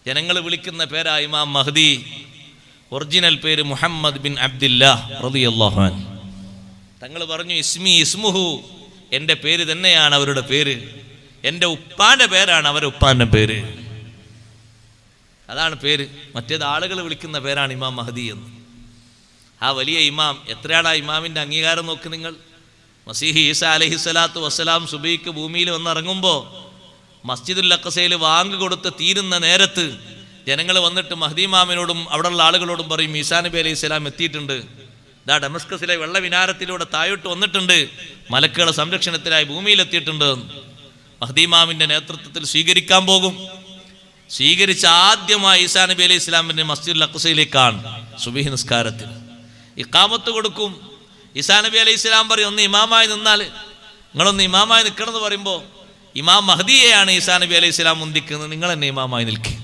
ജനങ്ങൾ വിളിക്കുന്ന പേരാ ഇമാം മഹ്ദി. ഒറിജിനൽ പേര് മുഹമ്മദ് ബിൻ അബ്ദില്ലാഹ് റളിയല്ലാഹു അൻഹു. തങ്ങൾ പറഞ്ഞു ഇസ്മുഹു, എൻ്റെ പേര് തന്നെയാണ് അവരുടെ പേര്, എൻ്റെ ഉപ്പാന്റെ പേരാണ് അവരുടെ ഉപ്പാന്റെ പേര്, അതാണ് പേര്. മറ്റേത് ആളുകൾ വിളിക്കുന്ന പേരാണ് ഇമാം മഹ്ദി എന്ന്. ആ വലിയ ഇമാം, എത്രയാണ് ആ ഇമാമിൻ്റെ അംഗീകാരം നോക്ക് നിങ്ങൾ. മസീഹി ഈസ അലൈഹിസ്സലാത്തു വസ്സലാം സുബഹിക്ക് ഭൂമിയിൽ വന്നിറങ്ങുമ്പോൾ മസ്ജിദുൽ അഖ്സയിൽ വാങ്ക് കൊടുത്ത് തീരുന്ന നേരത്ത് ജനങ്ങൾ വന്നിട്ട് മഹ്ദി ഇമാമിനോടും അവിടെയുള്ള ആളുകളോടും പറയും, ഈസാ നബി അലൈഹി സ്വലാം എത്തിയിട്ടുണ്ട്, ദാ ഡമസ്കസിലെ വെള്ള വിനാരത്തിലൂടെ താഴോട്ട് വന്നിട്ടുണ്ട്, മലക്കുകളുടെ സംരക്ഷണത്തിനായി ഭൂമിയിലെത്തിയിട്ടുണ്ട്. മഹ്ദി ഇമാമിൻ്റെ നേതൃത്വത്തിൽ സ്വീകരിക്കാൻ പോകും. സ്വീകരിച്ച ആദ്യമായി ഈസാ നബി അലൈഹി സ്വലാമിൻ്റെ മസ്ജിദുൽ അഖ്സയിലേക്കാണ് സുബഹി നിസ്കാരത്തിൽ. ഇഖാമത്ത് കൊടുക്കും. ഈസാ നബി അലൈഹി സ്വലാം പറയും, ഒന്ന് ഇമാമായി നിന്നാൽ, നിങ്ങളൊന്ന് ഇമാമായി നിൽക്കണമെന്ന് പറയുമ്പോൾ ഇമാം മഹ്ദിയെയാണ് ഈസാ നബി അലൈഹി സ്വലാം മുന്തിക്കുന്നത്, നിങ്ങൾ തന്നെ ഇമാമായി നിൽക്കുക.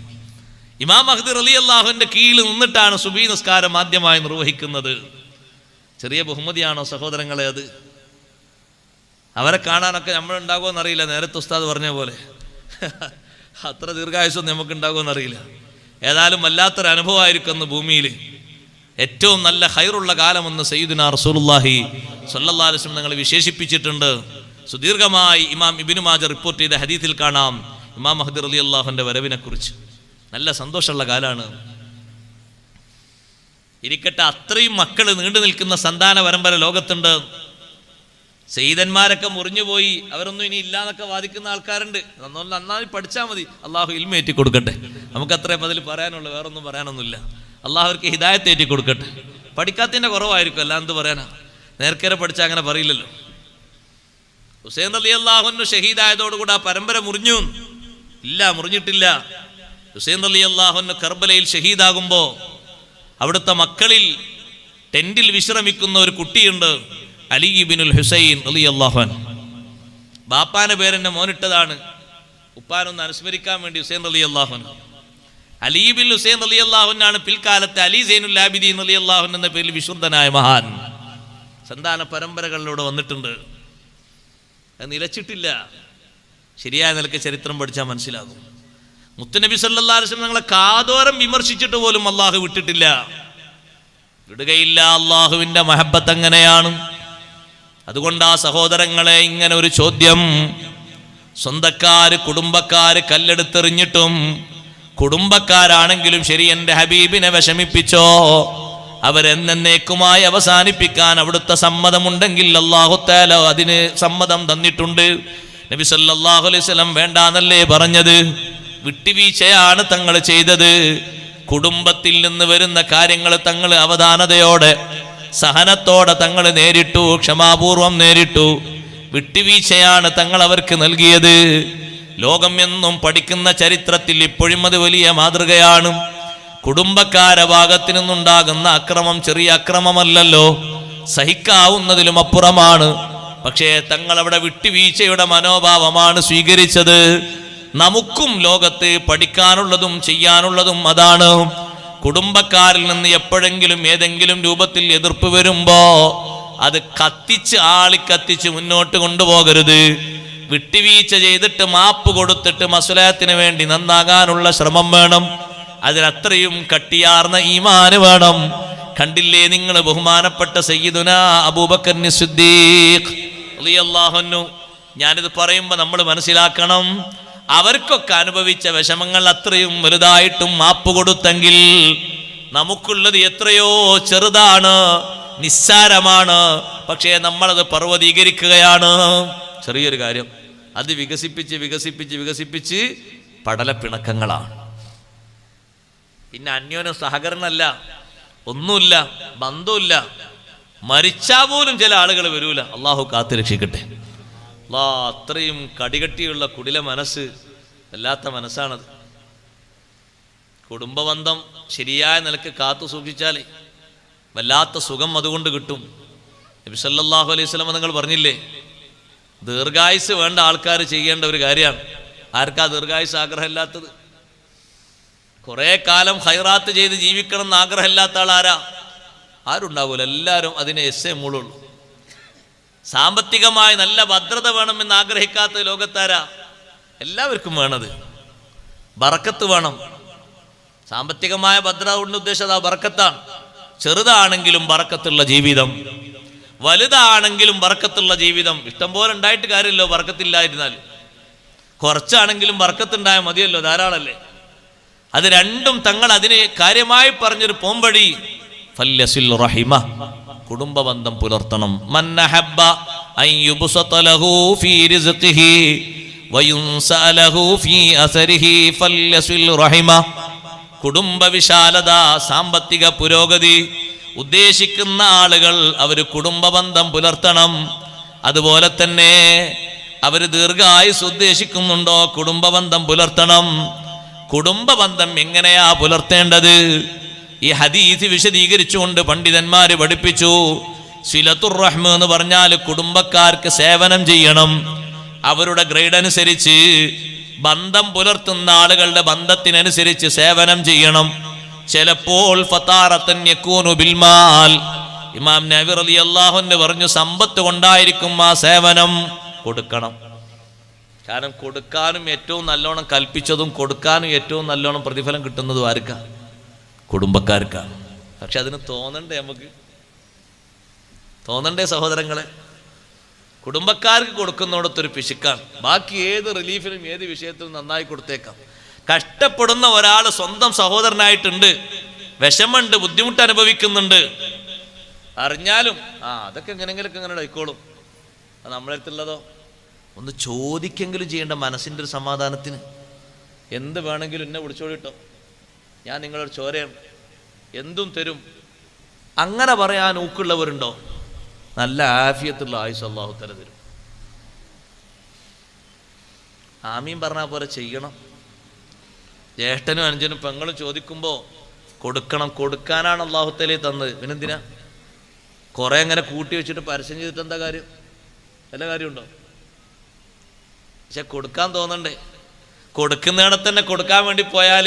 ഇമാം മഹ്ദി റളിയല്ലാഹുവിൻ്റെ കീഴിൽ നിന്നിട്ടാണ് സുബഹി നിസ്കാരം ആദ്യമായി നിർവഹിക്കുന്നത്. ചെറിയ ബഹുമതിയാണോ സഹോദരങ്ങളെ അത്? അവരെ കാണാനൊക്കെ നമ്മളുണ്ടാകുമെന്നറിയില്ല. നേരത്തെ ഉസ്താദ് പറഞ്ഞ പോലെ അത്ര ദീർഘായുസ്സൊന്നും നമുക്കുണ്ടാകുമെന്നറിയില്ല. ഏതായാലും വല്ലാത്തൊരു അനുഭവമായിരിക്കുന്നു. ഭൂമിയിൽ ഏറ്റവും നല്ല ഖൈറുള്ള കാലമെന്ന് സയ്യിദുനാ റസൂലുള്ളാഹി സ്വല്ലല്ലാഹു അലൈഹി വസല്ലം തങ്ങൾ വിശേഷിപ്പിച്ചിട്ടുണ്ട്. സുദീർഘമായി ഇമാം ഇബ്നു മാജ റിപ്പോർട്ട് ചെയ്ത ഹദീസിൽ കാണാം ഇമാം മഹ്ദി റളിയല്ലാഹുവിൻ്റെ വരവിനെ കുറിച്ച്. നല്ല സന്തോഷമുള്ള കാലാണ്. ഇരിക്കട്ടെ, അത്രയും മക്കൾ നീണ്ടു നിൽക്കുന്ന സന്താന പരമ്പര ലോകത്തുണ്ട്. സയ്യിദന്മാരൊക്കെ മുറിഞ്ഞുപോയി, അവരൊന്നും ഇനി ഇല്ലാന്നൊക്കെ വാദിക്കുന്ന ആൾക്കാരുണ്ട്. നന്നായി പഠിച്ചാൽ മതി, അള്ളാഹു ഇൽമ ഏറ്റി കൊടുക്കട്ടെ. നമുക്കത്രേ അതിൽ പറയാനുള്ളൂ, വേറൊന്നും പറയാനൊന്നുമില്ല. അള്ളാഹു അവർക്ക് ഹിദായത്ത് ഏറ്റി കൊടുക്കട്ടെ. പഠിക്കാത്തതിൻ്റെ കുറവായിരിക്കും, അല്ല എന്ത് പറയാനാ. നേർക്കേറെ പഠിച്ചാൽ അങ്ങനെ പറയില്ലല്ലോ. ഹുസൈൻ റളിയല്ലാഹു അൻഹു ഷഹീദായതോടുകൂടി ആ പരമ്പര മുറിഞ്ഞു? ഇല്ല, മുറിഞ്ഞിട്ടില്ല. ഹുസൈൻ റളിയല്ലാഹു അൻഹു കർബലയിൽ ഷഹീദാകുമ്പോൾ അവിടുത്തെ മക്കളിൽ ടെന്റിൽ വിശ്രമിക്കുന്ന ഒരു കുട്ടിയുണ്ട്, അലി ഇബ്നുൽ ഹുസൈൻ റളിയല്ലാഹു അൻഹു. ബാപ്പാന്റെ പേരെന്നെ മോനിട്ടതാണ്, ഉപ്പാനൊന്ന് അനുസ്മരിക്കാൻ വേണ്ടി ഹുസൈൻ റളിയല്ലാഹു അൻഹു. അലി ഇബ്നുൽ ഹുസൈൻ റളിയല്ലാഹു അൻഹു പിൽക്കാലത്ത് അലി സൈനുൽ ആബിദീൻ റളിയല്ലാഹു അൻഹു എന്ന പേരിൽ വിശുദ്ധനായ മഹാൻ. സന്താന പരമ്പരകളിലൂടെ വന്നിട്ടുണ്ട്. അത് നിലച്ചിട്ടില്ല. ശരിയായ നിലക്ക് ചരിത്രം പഠിച്ചാൽ മനസ്സിലാകും. മുത്തുനബി സല്ലല്ലാഹു അലൈഹി വസല്ലം ഞങ്ങളെ കാതോരം വിമർശിച്ചിട്ട് പോലും അള്ളാഹു വിട്ടിട്ടില്ല, വിടുകയില്ല. അള്ളാഹുവിൻ്റെ മഹബത്ത് അങ്ങനെയാണ്. അതുകൊണ്ട് ആ സഹോദരങ്ങളെ, ഇങ്ങനെ ഒരു ചോദ്യം, സ്വന്തക്കാര് കുടുംബക്കാര് കല്ലെടുത്തെറിഞ്ഞിട്ടും കുടുംബക്കാരാണെങ്കിലും ശരി എൻ്റെ ഹബീബിനെ വിഷമിപ്പിച്ചോ, അവരെന്നേക്കുമായി അവസാനിപ്പിക്കാൻ അവിടുത്തെ സമ്മതമുണ്ടെങ്കിൽ അല്ലാഹു തആല അതിന് സമ്മതം തന്നിട്ടുണ്ട്. നബി സല്ലല്ലാഹു അലൈഹി വസല്ലം വേണ്ടാന്നല്ലേ പറഞ്ഞത്? വിട്ടുവീഴ്ചയാണ് തങ്ങൾ ചെയ്തത്. കുടുംബത്തിൽ നിന്ന് വരുന്ന കാര്യങ്ങൾ തങ്ങൾ അവധാനതയോടെ സഹനത്തോടെ തങ്ങൾ നേരിട്ടു, ക്ഷമാപൂർവം നേരിട്ടു. വിട്ടുവീഴ്ചയാണ് തങ്ങൾ അവർക്ക് നൽകിയത്. ലോകം എന്നും പഠിക്കുന്ന ചരിത്രത്തിൽ ഇപ്പോഴും അത് വലിയ മാതൃകയാണ്. കുടുംബക്കാരെ ഭാഗത്തു നിന്നുണ്ടാകുന്ന അക്രമം ചെറിയ അക്രമമല്ലല്ലോ, സഹിക്കാവുന്നതിലും അപ്പുറമാണ്. പക്ഷേ തങ്ങൾ അവിടെ വിട്ടുവീഴ്ചയുടെ മനോഭാവമാണ് സ്വീകരിച്ചത്. നമുക്കും ലോകത്ത് പഠിക്കാനുള്ളതും ചെയ്യാനുള്ളതും അതാണ്. കുടുംബക്കാരിൽ നിന്ന് എപ്പോഴെങ്കിലും ഏതെങ്കിലും രൂപത്തിൽ എതിർപ്പ് വരുമ്പോ അത് ആളിക്കത്തിച്ച് മുന്നോട്ട് കൊണ്ടുപോകരുത്. വിട്ടുവീഴ്ച ചെയ്തിട്ട് മാപ്പ് കൊടുത്തിട്ട് മസ്ലഹത്തിന് വേണ്ടി നന്നാകാനുള്ള ശ്രമം വേണം. അതിനത്രയും കട്ടിയാർന്ന ഈമാന് വേണം. കണ്ടില്ലേ നിങ്ങൾ ബഹുമാനപ്പെട്ട സയ്യിദുനാ അബൂബക്കർ സിദ്ദീഖ് റളിയല്ലാഹു അൻഹു. ഞാനിത് പറയുമ്പോൾ നമ്മൾ മനസ്സിലാക്കണം, അവർക്കൊക്കെ അനുഭവിച്ച വിഷമങ്ങൾ അത്രയും വലുതായിട്ടും മാപ്പ് കൊടുത്തെങ്കിൽ നമുക്കുള്ളത് എത്രയോ ചെറുതാണ്, നിസ്സാരമാണ്. പക്ഷേ നമ്മളത് പർവ്വതീകരിക്കുകയാണ്. ചെറിയൊരു കാര്യം അത് വികസിപ്പിച്ച് വികസിപ്പിച്ച് വികസിപ്പിച്ച് പടലപ്പിണക്കങ്ങളാണ്. പിന്നെ അന്യോന്യ സഹകരണമല്ല, ഒന്നുമില്ല, ബന്ധമില്ല. മരിച്ചാൽ പോലും ചില ആളുകൾ വരൂല. അള്ളാഹു കാത്തു രക്ഷിക്കട്ടെ. അത്രയും കടികട്ടിയുള്ള കുടില മനസ്സ്, വല്ലാത്ത മനസ്സാണത്. കുടുംബബന്ധം ശരിയായ നിലക്ക് കാത്തു സൂക്ഷിച്ചാലേ വല്ലാത്ത സുഖം അതുകൊണ്ട് കിട്ടും. നബി സല്ലല്ലാഹു അലൈഹി വസല്ലം നിങ്ങൾ പറഞ്ഞില്ലേ, ദീർഘായുസ് വേണ്ട ആൾക്കാർ ചെയ്യേണ്ട ഒരു കാര്യമാണ്. ആർക്കാ ദീർഘായുസ് ആഗ്രഹമില്ലാത്തത്? കുറേ കാലം ഹൈറാത്ത് ചെയ്ത് ജീവിക്കണം എന്ന് ആഗ്രഹമില്ലാത്ത ആളാരാ? ആരുണ്ടാകൂല. എല്ലാവരും അതിനെ എസ്സേ മൂളുള്ളൂ. സാമ്പത്തികമായി നല്ല ഭദ്രത വേണമെന്ന് ആഗ്രഹിക്കാത്ത ലോകത്താരാ? എല്ലാവർക്കും വേണത്. ബറക്കത്ത് വേണം. സാമ്പത്തികമായ ഭദ്രത കൊണ്ട് ഉദ്ദേശം അതാ ബർക്കത്താണ്. ചെറുതാണെങ്കിലും ബർക്കത്തുള്ള ജീവിതം, വലുതാണെങ്കിലും ബർക്കത്തുള്ള ജീവിതം. ഇഷ്ടം പോലെ ഉണ്ടായിട്ട് കാര്യമല്ലോ ബർക്കത്തില്ലായിരുന്നാൽ. കുറച്ചാണെങ്കിലും ബർക്കത്തുണ്ടായാൽ മതിയല്ലോ, ധാരാളല്ലേ. അത് രണ്ടും തങ്ങൾ അതിന് കാര്യമായി പറഞ്ഞൊരു പോംവഴി, ഫല്യസിൽ റഹിമ, കുടുംബബന്ധം പുലർത്തണം. മൻ അഹബ്ബ അൻ യുബ്സത ലഹു ഫീ റിസ്ഖിഹി വയുൻസഅ ലഹു ഫീ അസരിഹി ഫല്യസിൽ റഹിമ. കുടുംബ വിശാലത, സാമ്പത്തിക പുരോഗതി ഉദ്ദേശിക്കുന്ന ആളുകൾ അവർ കുടുംബബന്ധം പുലർത്തണം. അതുപോലെ തന്നെ അവർ ദീർഘായുസ് ഉദ്ദേശിക്കുന്നുണ്ടോ, കുടുംബബന്ധം പുലർത്തണം. കുടുംബബന്ധം എങ്ങനെയാ പുലർത്തേണ്ടത്? ഈ ഹദീസ് വിശദീകരിച്ചുകൊണ്ട് പണ്ഡിതന്മാര് പഠിപ്പിച്ചു. സിലത്തുർ റഹ്മ എന്ന് പറഞ്ഞാൽ കുടുംബക്കാർക്ക് സേവനം ചെയ്യണം. അവരുടെ ഗ്രേഡ് അനുസരിച്ച്, ബന്ധം പുലർത്തുന്ന ആളുകളുടെ ബന്ധത്തിനനുസരിച്ച് സേവനം ചെയ്യണം. ചിലപ്പോൾ ഫതാറത്തൻ യകൂനു ബിൽമാൽ, ഇമാം നബി റളിയല്ലാഹു അൻഹു പറഞ്ഞു, സമ്പത്ത് കൊണ്ടായിരിക്കും ആ സേവനം. കൊടുക്കണം. കാരണം കൊടുക്കാനും ഏറ്റവും നല്ലോണം കൽപ്പിച്ചതും കൊടുക്കാനും ഏറ്റവും നല്ലോണം പ്രതിഫലം കിട്ടുന്നതും ആർക്കാ? കുടുംബക്കാർക്കാണ്. പക്ഷെ അതിന് തോന്നണ്ടേ, നമുക്ക് തോന്നണ്ടേ സഹോദരങ്ങളെ? കുടുംബക്കാർക്ക് കൊടുക്കുന്നിടത്തൊരു പിശുക്കാണ്. ബാക്കി ഏത് റിലീഫിനും ഏത് വിഷയത്തിനും നന്നായി കൊടുത്തേക്കാം. കഷ്ടപ്പെടുന്ന ഒരാൾ സ്വന്തം സഹോദരനായിട്ടുണ്ട്, വിഷമുണ്ട്, ബുദ്ധിമുട്ട് അനുഭവിക്കുന്നുണ്ട്, അറിഞ്ഞാലും അതൊക്കെ എങ്ങനെയെങ്കിലൊക്കെ ഇങ്ങനെ ആയിക്കോളും. അത് നമ്മളെ അടുത്തുള്ളതോ ഒന്ന് ചോദിക്കെങ്കിലും ചെയ്യേണ്ട, മനസ്സിൻ്റെ ഒരു സമാധാനത്തിന്. എന്ത് വേണമെങ്കിലും എന്നെ വിളിച്ചോളിട്ടോ, ഞാൻ നിങ്ങളൊരു ചോരയാണ്, എന്തും തരും, അങ്ങനെ പറയാൻ ഊക്കുള്ളവരുണ്ടോ? നല്ല ആഫിയത്തുള്ള ആയുസ് അല്ലാഹു തആല തരും. ആമീൻ പറഞ്ഞാൽ പോലെ ചെയ്യണം. ജ്യേഷ്ഠനും അനുജനും പെങ്ങളും ചോദിക്കുമ്പോൾ കൊടുക്കണം. കൊടുക്കാനാണ് അല്ലാഹു തആല തന്നത്. പിന്നെന്തിനാ കുറെ അങ്ങനെ കൂട്ടി വെച്ചിട്ട് പരസ്യം ചെയ്തിട്ട് എന്താ കാര്യം? വല്ല കാര്യമുണ്ടോ? പക്ഷെ കൊടുക്കാൻ തോന്നണ്ടേ? കൊടുക്കുന്നിടത്ത് തന്നെ കൊടുക്കാൻ വേണ്ടി പോയാൽ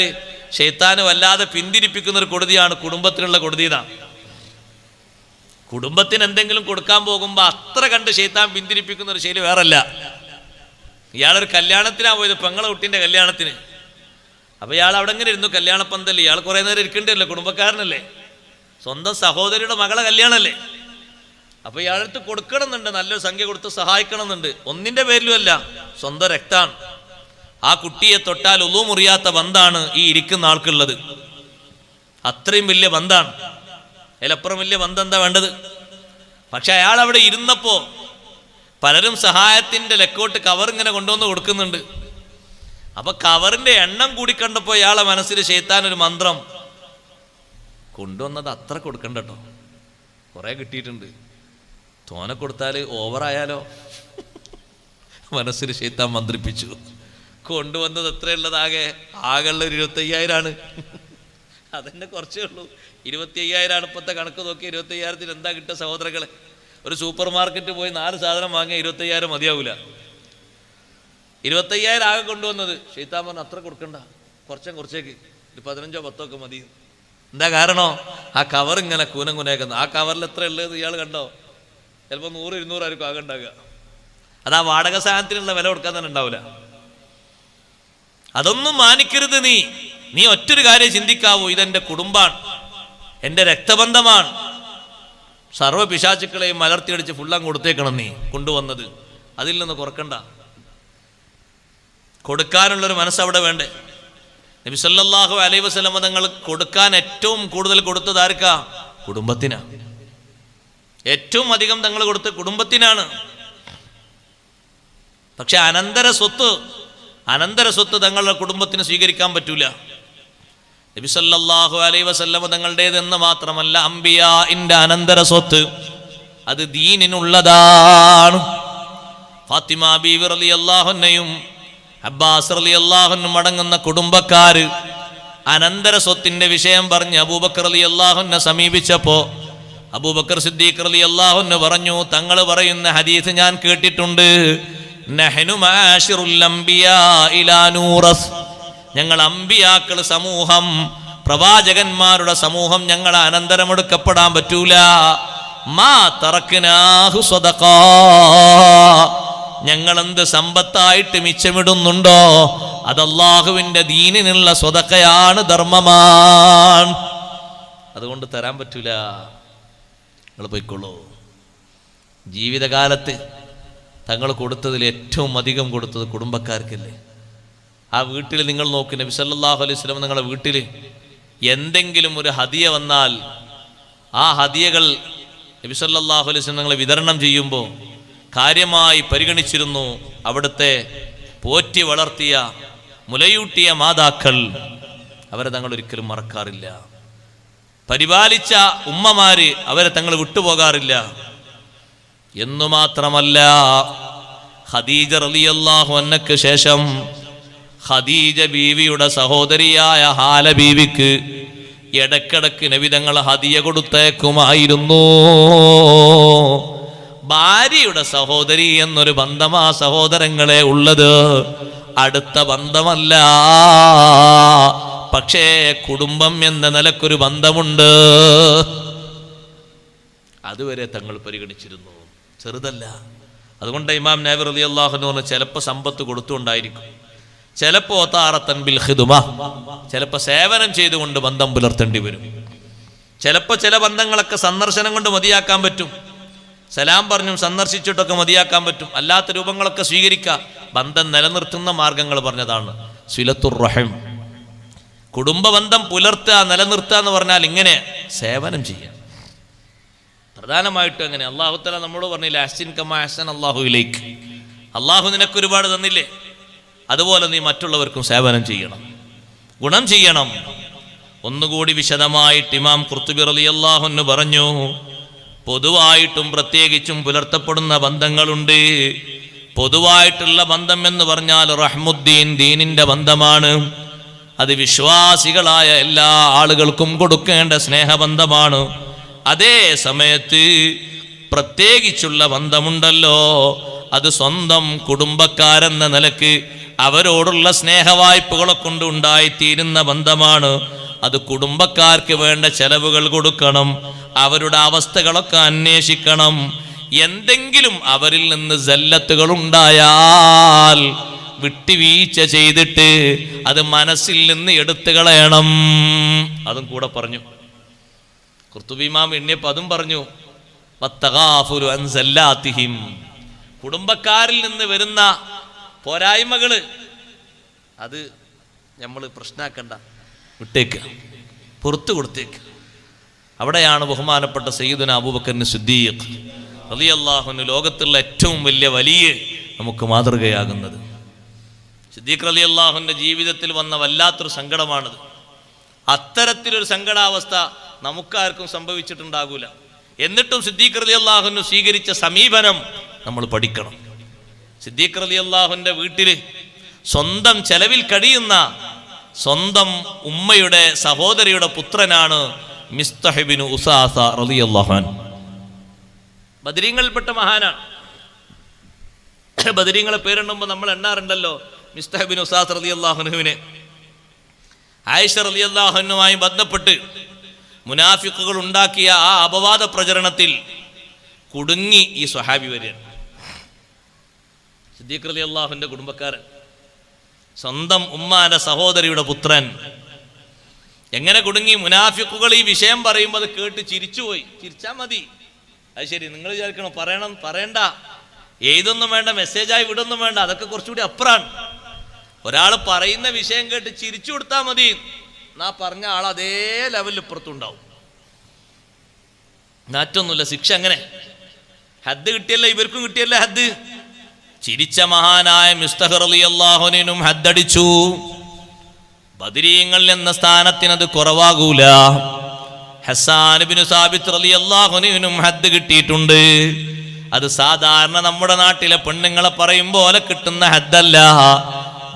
ശൈത്താന് വല്ലാതെ പിന്തിരിപ്പിക്കുന്നൊരു കൊടുതിയാണ് കുടുംബത്തിലുള്ള കൊടുതി. ഇതാണ്. കുടുംബത്തിന് എന്തെങ്കിലും കൊടുക്കാൻ പോകുമ്പോൾ അത്ര കണ്ട് ശൈത്താൻ പിന്തിരിപ്പിക്കുന്ന ഒരു ശൈലി വേറല്ല. ഇയാളൊരു കല്യാണത്തിനാണ് പോയത്, പെങ്ങളെ കുട്ടീൻ്റെ കല്യാണത്തിന്. അപ്പോൾ ഇയാൾ അവിടെ ഇങ്ങനെ ഇരുന്നു, കല്യാണപ്പന്തല്ലേ, ഇയാൾ കുറേ നേരം ഇരിക്കേണ്ടതല്ലേ, കുടുംബക്കാരനല്ലേ, സ്വന്തം സഹോദരിയുടെ മകളെ കല്യാണമല്ലേ. അപ്പോൾ ഇയാളടുത്ത് കൊടുക്കണമെന്നുണ്ട്, നല്ലൊരു സംഖ്യ കൊടുത്ത് സഹായിക്കണമെന്നുണ്ട്. ഒന്നിൻ്റെ പേരിലും അല്ല, സ്വന്തം രക്താണ്. ആ കുട്ടിയെ തൊട്ടാൽ ഒളു മുറിയാത്ത ബന്ധാണ് ഈ ഇരിക്കുന്ന ആൾക്കുള്ളത്. അത്രയും വലിയ ബന്ധാണ്. അതിലപ്പുറം വലിയ ബന്ധം എന്താ വേണ്ടത്? പക്ഷെ അയാൾ അവിടെ ഇരുന്നപ്പോൾ പലരും സഹായത്തിൻ്റെ ലെക്കോട്ട് കവർ ഇങ്ങനെ കൊണ്ടുവന്ന് കൊടുക്കുന്നുണ്ട്. അപ്പൊ കവറിന്റെ എണ്ണം കൂടി കണ്ടപ്പോൾ ഇയാളെ മനസ്സിൽ ശൈത്താൻ ഒരു മന്ത്രം കൊണ്ടുവന്നത്, അത്ര കൊടുക്കണ്ട കേട്ടോ, കുറെ കിട്ടിയിട്ടുണ്ട്, തോനെ കൊടുത്താൽ ഓവറായാലോ. മനസ്സിൽ ശൈത്താൻ മന്ത്രിപ്പിച്ചു. കൊണ്ടുവന്നത് എത്രയുള്ളത്? ആകെയുള്ള ഒരു 25,000 അതെന്നെ കുറച്ചേ ഉള്ളൂ. 25,000 ഇപ്പോഴത്തെ കണക്ക് നോക്കി. 25,000 എന്താ കിട്ടുക സഹോദരങ്ങളെ? ഒരു സൂപ്പർ മാർക്കറ്റ് പോയി 4 സാധനം വാങ്ങിയ 25,000 മതിയാവൂല. 25,000 ആകെ കൊണ്ടുവന്നത്. ശൈത്താൻ പറഞ്ഞു അത്ര കൊടുക്കണ്ട, കുറച്ചേക്ക്, ഒരു 15-10 ഒക്കെ മതി. എന്താ കാരണോ? ആ കവർ ഇങ്ങനെ കൂനേക്കുന്നത്. ആ കവറിൽ എത്ര ഉള്ളത് ഇയാൾ കണ്ടോ? ചിലപ്പോൾ 100-200 ആയിരിക്കും ആകെ ഉണ്ടാകുക. അതാ വാടക സാധനത്തിനുള്ള വില കൊടുക്കാൻ തന്നെ ഉണ്ടാവില്ല. അതൊന്നും മാനിക്കരുത്. നീ ഒറ്റൊരു കാര്യം ചിന്തിക്കാവൂ, ഇതെന്റെ കുടുംബാണ്, എൻ്റെ രക്തബന്ധമാണ്. സർവ്വ പിശാചുക്കളെയും മലർത്തിയടിച്ച് ഫുള്ളം കൊടുത്തേക്കണം നീ കൊണ്ടുവന്നത്. അതിൽ നിന്ന് കുറക്കണ്ട. കൊടുക്കാനുള്ളൊരു മനസ്സവിടെ വേണ്ടേ? നബി സല്ലല്ലാഹു അലൈഹി വസല്ലം തങ്ങൾ കൊടുക്കാൻ ഏറ്റവും കൂടുതൽ കൊടുത്തത് ആർക്കാ? കുടുംബത്തിനാ. ഏറ്റവും അധികം തങ്ങൾ കൊടുത്ത് കുടുംബത്തിനാണ്. പക്ഷെ അനന്തര സ്വത്ത് തങ്ങളുടെ കുടുംബത്തിന് സ്വീകരിക്കാൻ പറ്റൂല. നബി സല്ലല്ലാഹു അലൈഹി വസല്ലം തങ്ങളുടേതെന്ന് മാത്രമല്ല, അംബിയാഇന്റെ അനന്തര സ്വത്ത് അത് ദീനിനുള്ളതാണ്. ഫാത്തിമ ബീവി റളിയല്ലാഹു അൻഹയും അബ്ബാസ് റളിയല്ലാഹു അൻഹും അടങ്ങുന്ന കുടുംബക്കാര് അനന്തര സ്വത്തിന്റെ വിഷയം പറഞ്ഞ് അബൂബക്കർ റളിയല്ലാഹു അൻഹു സമീപിച്ചപ്പോൾ അബൂബക്കർ സിദ്ദീഖ് റളിയല്ലാഹു അൻഹു പറഞ്ഞു, തങ്ങൾ പറയുന്ന ഹദീസ് ഞാൻ കേട്ടിട്ടുണ്ട്, നഹ്നു മാശിറുൽ അംബിയാ ഇലാ നൂറസ്, ഞങ്ങൾ അമ്പിയാക്കൾ സമൂഹം, പ്രവാചകന്മാരുടെ സമൂഹം, ഞങ്ങൾ അനന്തരമെടുക്കപ്പെടാൻ പറ്റൂല. മാ തറക്നാഹു സദഖാ, ഞങ്ങൾ എന്ത് സമ്പത്തായിട്ട് മിച്ചമിടുന്നുണ്ടോ അത് അല്ലാഹുവിന്റെ ദീനിനുള്ള സ്വതക്കയാണ്, ധർമ്മമാണ്. അതുകൊണ്ട് തരാൻ പറ്റൂല, നിങ്ങൾ പോയിക്കോളൂ. ജീവിതകാലത്ത് തങ്ങൾ കൊടുത്തതിൽ ഏറ്റവും അധികം കൊടുത്തത് കുടുംബക്കാർക്കല്ലേ. ആ വീട്ടിൽ നിങ്ങൾ നോക്ക്, നബി സല്ലല്ലാഹു അലൈഹി വസല്ലം നിങ്ങളുടെ വീട്ടിൽ എന്തെങ്കിലും ഒരു ഹദിയ വന്നാൽ ആ ഹദിയകൾ നബി സല്ലല്ലാഹു അലൈഹി വസല്ലം നിങ്ങൾ വിതരണം ചെയ്യുമ്പോൾ കാര്യമായി പരിഗണിച്ചിരുന്നു. അവിടുത്തെ പോറ്റി വളർത്തിയ മുലയൂട്ടിയ മാതാക്കൾ, അവരെ തങ്ങൾ ഒരിക്കലും മറക്കാറില്ല. പരിപാലിച്ച ഉമ്മമാര്, അവരെ തങ്ങൾ വിട്ടുപോകാറില്ല. എന്നു മാത്രമല്ല, ഖദീജ റളിയല്ലാഹു അൻഹയ്ക്ക് ശേഷം ഖദീജ ബീവിയുടെ സഹോദരിയായ ഹാല ബീവിക്ക് ഇടക്കിടക്ക് നബി തങ്ങൾ ഹദിയ കൊടുത്തേക്കുമായിരുന്നു. ഭാര്യയുടെ സഹോദരി എന്നൊരു ബന്ധമാ സഹോദരങ്ങളെ ഉള്ളത്, അടുത്ത ബന്ധമല്ല. പക്ഷേ കുടുംബം എന്ന നിലക്കൊരു ബന്ധമുണ്ട്. അതുവരെ തങ്ങൾ പരിഗണിച്ചിരുന്നു, ചെറുതല്ല. അതുകൊണ്ട് ഇമാം നബി റളിയല്ലാഹു അൻഹു പറഞ്ഞു, ചിലപ്പോൾ സമ്പത്ത് കൊടുത്തുകൊണ്ടായിരിക്കും, ചിലപ്പോൾ താറത്തൻ ബിൽ ഖിദ്മ, ചിലപ്പോൾ സേവനം ചെയ്തുകൊണ്ട് ബന്ധം പുലർത്തേണ്ടി വരും. ചിലപ്പോൾ ചില ബന്ധങ്ങളൊക്കെ സന്ദർശനം കൊണ്ട് മതിയാക്കാൻ പറ്റും, സലാം പറഞ്ഞും സന്ദർശിച്ചിട്ടൊക്കെ മതിയാക്കാൻ പറ്റും. അല്ലാത്ത രൂപങ്ങളൊക്കെ സ്വീകരിക്കാം. ബന്ധം നിലനിർത്തുന്ന മാർഗങ്ങൾ പറഞ്ഞതാണ് സിലത്തുർ റഹിം. കുടുംബ ബന്ധം പുലർത്തുക, നിലനിർത്തുക എന്ന് പറഞ്ഞാൽ ഇങ്ങനെ സേവനം ചെയ്യാം. പ്രധാനമായിട്ടും അങ്ങനെ അല്ലാഹു തആല നമ്മോട് പറഞ്ഞില്ലേ, അഹ്സിൻ കമാ അഹ്സന അല്ലാഹു ഇലൈക്. അല്ലാഹു നിനക്ക് ഒരുപാട് തന്നില്ലേ, അതുപോലെ നീ മറ്റുള്ളവർക്കും സേവനം ചെയ്യണം, ഗുണം ചെയ്യണം. ഒന്നുകൂടി വിശദമായിട്ട് ഇമാം ഖുർത്തുബി റളിയല്ലാഹു അൻഹു പറഞ്ഞു, പൊതുവായിട്ടും പ്രത്യേകിച്ചും പുലർത്തപ്പെടുന്ന ബന്ധങ്ങളുണ്ട്. പൊതുവായിട്ടുള്ള ബന്ധം എന്ന് പറഞ്ഞാൽ റഹ്മുദ്ദീൻ, ദീനിന്റെ ബന്ധമാണ്. അത് വിശ്വാസികളായ എല്ലാ ആളുകൾക്കും കൊടുക്കേണ്ട സ്നേഹബന്ധമാണ്. അതേ സമയത്ത് പ്രത്യേകിച്ചുള്ള ബന്ധമുണ്ടല്ലോ, അത് സ്വന്തം കുടുംബക്കാരെന്ന നിലക്ക് അവരോടുള്ള സ്നേഹവായ്പകളെ കൊണ്ട് ഉണ്ടായിത്തീരുന്ന ബന്ധമാണ്. അത് കുടുംബക്കാർക്ക് വേണ്ട ചെലവുകൾ കൊടുക്കണം, അവരുടെ അവസ്ഥകളൊക്കെ അന്വേഷിക്കണം. എന്തെങ്കിലും അവരിൽ നിന്ന് സല്ലത്തുകൾ ഉണ്ടായാൽ വിട്ടുവീഴ്ച ചെയ്തിട്ട് അത് മനസ്സിൽ നിന്ന് എടുത്തു കളയണം. അതും കൂടെ പറഞ്ഞു. ഖുർത്തുബി ഇമാം എണ്ണിയപ്പോൾ അതും പറഞ്ഞു, വത്തഗാഫുലു അൻ സല്ലാത്തിഹിം. കുടുംബക്കാരിൽ നിന്ന് വരുന്ന പോരായ്മകള് അത് നമ്മൾ പ്രശ്നമാക്കണ്ട, വിട്ടേക്ക്, പുറത്തു കൊടുത്തേക്ക്. അവിടെയാണ് ബഹുമാനപ്പെട്ട സയ്യിദുന അബൂബക്കർ സിദ്ദീഖ് റളിയല്ലാഹു അൻഹു ലോകത്തുള്ള ഏറ്റവും വലിയ നമുക്ക് മാതൃകയാകുന്നത്. സിദ്ദീഖ് റളിയല്ലാഹു അൻഹുവിന്റെ ജീവിതത്തിൽ വന്ന വല്ലാത്തൊരു സങ്കടമാണത്. അത്തരത്തിലൊരു സങ്കടാവസ്ഥ നമുക്കാർക്കും സംഭവിച്ചിട്ടുണ്ടാകൂല. എന്നിട്ടും സിദ്ദീഖ് റളിയല്ലാഹു അൻഹു സ്വീകരിച്ച സമീപനം നമ്മൾ പഠിക്കണം. സിദ്ദീഖ് റളിയല്ലാഹുവിന്റെ വീട്ടിൽ സ്വന്തം ചെലവിൽ കഴിയുന്ന സ്വന്തം ഉമ്മയുടെ സഹോദരിയുടെ പുത്രനാണ് മിസ്തഹ് ഇബ്നു ഉസാസ റളിയല്ലാഹു അൻഹു. ബദരീങ്ങളിൽപ്പെട്ട മഹാനാണ്. ബദരീങ്ങളെ പേരെണ്ണുമ്പോൾ നമ്മൾ എണ്ണാറുണ്ടല്ലോ മിസ്തഹ് ഇബ്നു ഉസാസ റളിയല്ലാഹു അൻഹുവിനെ. ആയിഷ റളിയല്ലാഹു അൻഹയുമായി ബന്ധപ്പെട്ട് മുനാഫിക്കുകൾ ഉണ്ടാക്കിയ ആ അപവാദ പ്രചരണത്തിൽ കുടുങ്ങി ഈ സ്വഹാബി വരെയാണ്. സിദ്ദീഖ് റളിയല്ലാഹുവിന്റെ കുടുംബക്കാരൻ, സ്വന്തം ഉമ്മാന്റെ സഹോദരിയുടെ പുത്രൻ. എങ്ങനെ കുടുങ്ങി? മുനാഫിക്കുകൾ ഈ വിഷയം പറയുമ്പോൾ അത് കേട്ട് ചിരിച്ചുപോയി. ചിരിച്ചാൽ മതി, അത് ശരി. നിങ്ങൾ വിചാരിക്കണം പറയണ്ട, എഴുതൊന്നും വേണ്ട, മെസ്സേജായി വിടൊന്നും വേണ്ട, അതൊക്കെ കുറച്ചുകൂടി അപ്പുറാണ്. ഒരാൾ പറയുന്ന വിഷയം കേട്ട് ചിരിച്ചു കൊടുത്താൽ മതി, എന്നാ പറഞ്ഞ ആൾ അതേ ലെവലിൽ ഇപ്പുറത്തുണ്ടാവും. മാറ്റൊന്നുമില്ല, ശിക്ഷ അങ്ങനെ. ഹദ് കിട്ടിയല്ല, ഇവർക്കും കിട്ടിയല്ല ഹദ്. ചിരിച്ച മഹാനായ മിസ്തഹ് റളിയല്ലാഹു അൻഹുവിനും ഹദ്ദടിച്ചു. ബദരീങ്ങൾ എന്ന സ്ഥാനത്തിനത് കുറവാകൂല. ഹസ്സാൻ ഇബ്നു സാബിത്ത് റളിയല്ലാഹു അൻഹുവിനും ഹദ് കിട്ടിയിട്ടുണ്ട്. അത് സാധാരണ നമ്മുടെ നാട്ടിലെ പെണ്ണുങ്ങളെ പറയും പോലെ കിട്ടുന്ന ഹദ്ദല്ല.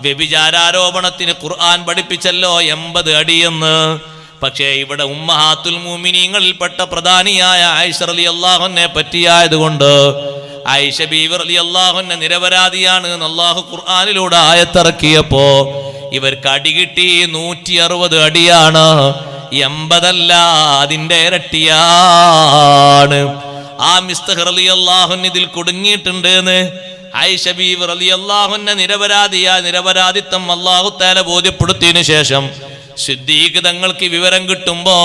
വ്യഭിചാരോപണത്തിന് ഖുർആൻ പഠിപ്പിച്ചല്ലോ 80 അടിയെന്ന്. പക്ഷേ ഇവിടെ ഉമ്മഹാത്തുൽ മുഅ്മിനീങ്ങളിൽപ്പെട്ട പ്രധാനിയായ ആയിഷ റളിയല്ലാഹു അൻഹയെ പറ്റിയായതുകൊണ്ട് ആയിഷ ബീവി റളിയല്ലാഹു അൻഹ നിരപരാധിയാണ് എന്ന് അല്ലാഹു ഖുർആനിലൂടെ ആയത്തിറക്കിയപ്പോ ഇവർക്ക് അടി കിട്ടി 160 അടിയാണ്. 80 അല്ല, അതിന്റെ ഇരട്ടിയാണ്. ആ മിസ്തഹ് റളിയല്ലാഹു അൻഹു ഇതിൽ കുടുങ്ങിയിട്ടുണ്ട് എന്ന് ആയിഷ ബീവി റളിയല്ലാഹു അൻഹ നിരപരാധിത്വം അല്ലാഹു തആല ബോധ്യപ്പെടുത്തിയതിനു ശേഷം സിദ്ദീഖ് തങ്ങൾക്ക് വിവരം കിട്ടുമ്പോ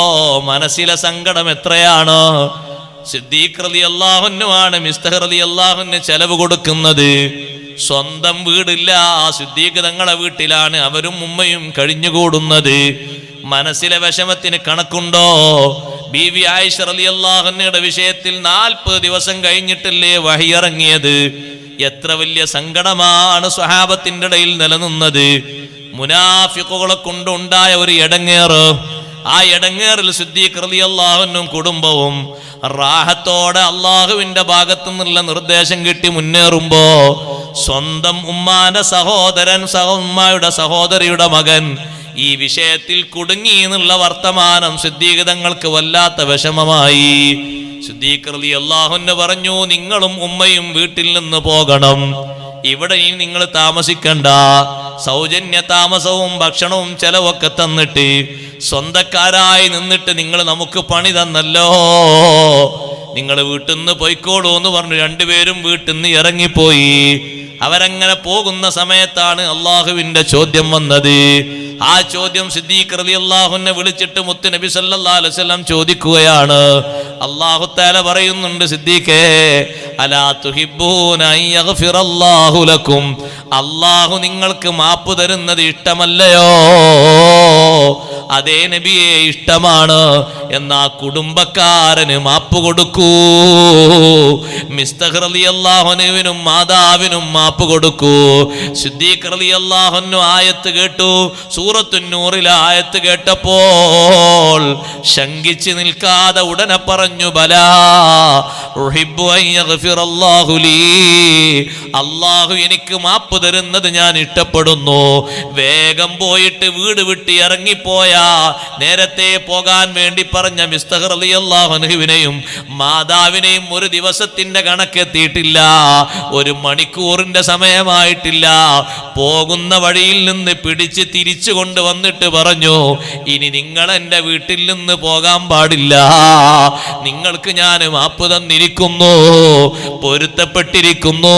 മനസ്സിലെ സങ്കടം എത്രയാണ്. സിദ്ദീഖ് റളിയല്ലാഹു അൻഹു ആണ് മിസ്തഹ് റളിയല്ലാഹു അൻഹു ചെലവ് കൊടുക്കുന്നത്. സ്വന്തം വീടില്ല, സിദ്ദീഖ് തങ്ങളെ വീട്ടിലാണ് അവരും ഉമ്മയും കഴിഞ്ഞുകൂടുന്നത്. മനസ്സിലെ വിഷമത്തിന് കണക്കുണ്ടോ? ബീവി ആയിഷ റളിയല്ലാഹു അൻഹയുടെ വിഷയത്തിൽ 40 ദിവസം കഴിഞ്ഞിട്ടല്ലേ വഹി ഇറങ്ങിയത്. എത്ര വലിയ സങ്കടമാണ് സ്വഹാബത്തിന്റെ ഇടയിൽ നിലനിന്നത്. മുനാഫിഖുകളെ കൊണ്ടുണ്ടായ ഒരു എടങ്ങേറ്, ആ എടങ്ങേറിൽ സിദ്ദീഖ് റളിയല്ലാഹു അൻഹും കുടുംബവും റാഹത്തോടെ അള്ളാഹുവിന്റെ ഭാഗത്തു നിന്നുള്ള നിർദ്ദേശം കിട്ടി മുന്നേറുമ്പോ സ്വന്തം ഉമ്മാന്റെ സഹോദരൻ ഉമ്മായുടെ സഹോദരിയുടെ മകൻ ഈ വിഷയത്തിൽ കുടുങ്ങി എന്നുള്ള വർത്തമാനം സിദ്ദീഖ് തങ്ങൾക്ക് വല്ലാത്ത വിഷമമായി. സിദ്ദീഖ് റളിയല്ലാഹു അൻഹു പറഞ്ഞു, നിങ്ങളും ഉമ്മയും വീട്ടിൽ നിന്ന് പോകണം, ഇവിടെ ഇനി നിങ്ങൾ താമസിക്കണ്ട. സൗജന്യ താമസവും ഭക്ഷണവും ചെലവൊക്കെ തന്നിട്ട് സ്വന്തക്കാരായി നിന്നിട്ട് നിങ്ങൾ നമുക്ക് പണി തന്നല്ലോ, നിങ്ങൾ വീട്ടിൽ നിന്ന് പോയിക്കോളൂ എന്ന് പറഞ്ഞു രണ്ടുപേരും വീട്ടിൽ നിന്ന് ഇറങ്ങിപ്പോയി. അവരങ്ങനെ പോകുന്ന സമയത്താണ് അള്ളാഹുവിന്റെ ചോദ്യം വന്നത്. ആ ചോദ്യം സിദ്ദീഖ് റളിയല്ലാഹു അൻഹു വിളിച്ചിട്ട് മുത്ത് നബി സല്ലല്ലാഹു അലൈഹി വസല്ലം ചോദിക്കുകയാണ്. അല്ലാഹു തആല പറയുന്നുണ്ട്, സിദ്ദീഖേ അലാ തുഹിബ്ബൂന അൻ യഗ്ഫിറല്ലാഹു ലക്കും, അല്ലാഹു നിങ്ങൾക്ക് മാപ്പ് തരുന്നത് ഇഷ്ടമല്ലയോ? അതേ നബിയെ, ഇഷ്ടമാണ്. എന്നാ കുടുംബക്കാരന് മാപ്പ് കൊടുക്കൂ. മിസ്തഹ് റളിയല്ലാഹു അൻഹുവിനും മാതാവിനും മാപ്പ് കൊടുക്കൂ. സിദ്ദീഖ് റളിയല്ലാഹു അൻഹു ആയത്ത് കേട്ടു. സൂറത്തുൻ നൂറിലെ ആയത്ത് കേട്ടപ്പോൾ ശങ്കിച്ച് നിൽക്കാതെ ഉടനെ പറഞ്ഞു, ബലാ ഉഹിബ്ബു അൻ യഗ്ഫിറല്ലാഹു ലീ, അല്ലാഹു എനിക്ക് മാപ്പ് തരുന്നത് ഞാൻ ഇഷ്ടപ്പെടുന്നു. വേഗം പോയിട്ട് വീട് വിട്ട് ഇറങ്ങിപ്പോയ നേരത്തെ പോകാൻ വേണ്ടി പറഞ്ഞ മിസ്തഹ് റളിയല്ലാഹു അൻഹുവിനെയും മാതാവിനെയും ഒരു ദിവസത്തിന്റെ കണക്കെത്തിയിട്ടില്ല, ഒരു മണിക്കൂറിന്റെ സമയമായിട്ടില്ല. പോകുന്ന വഴിയിൽ നിന്ന് പിടിച്ച് തിരിച്ചു കൊണ്ടുവന്നിട്ട് പറഞ്ഞു, ഇനി നിങ്ങൾ എൻ്റെ വീട്ടിൽ നിന്ന് പോകാൻ പാടില്ല, നിങ്ങൾക്ക് ഞാൻ മാപ്പ് തന്നിരിക്കുന്നു, പൊരുത്തപ്പെട്ടിരിക്കുന്നു,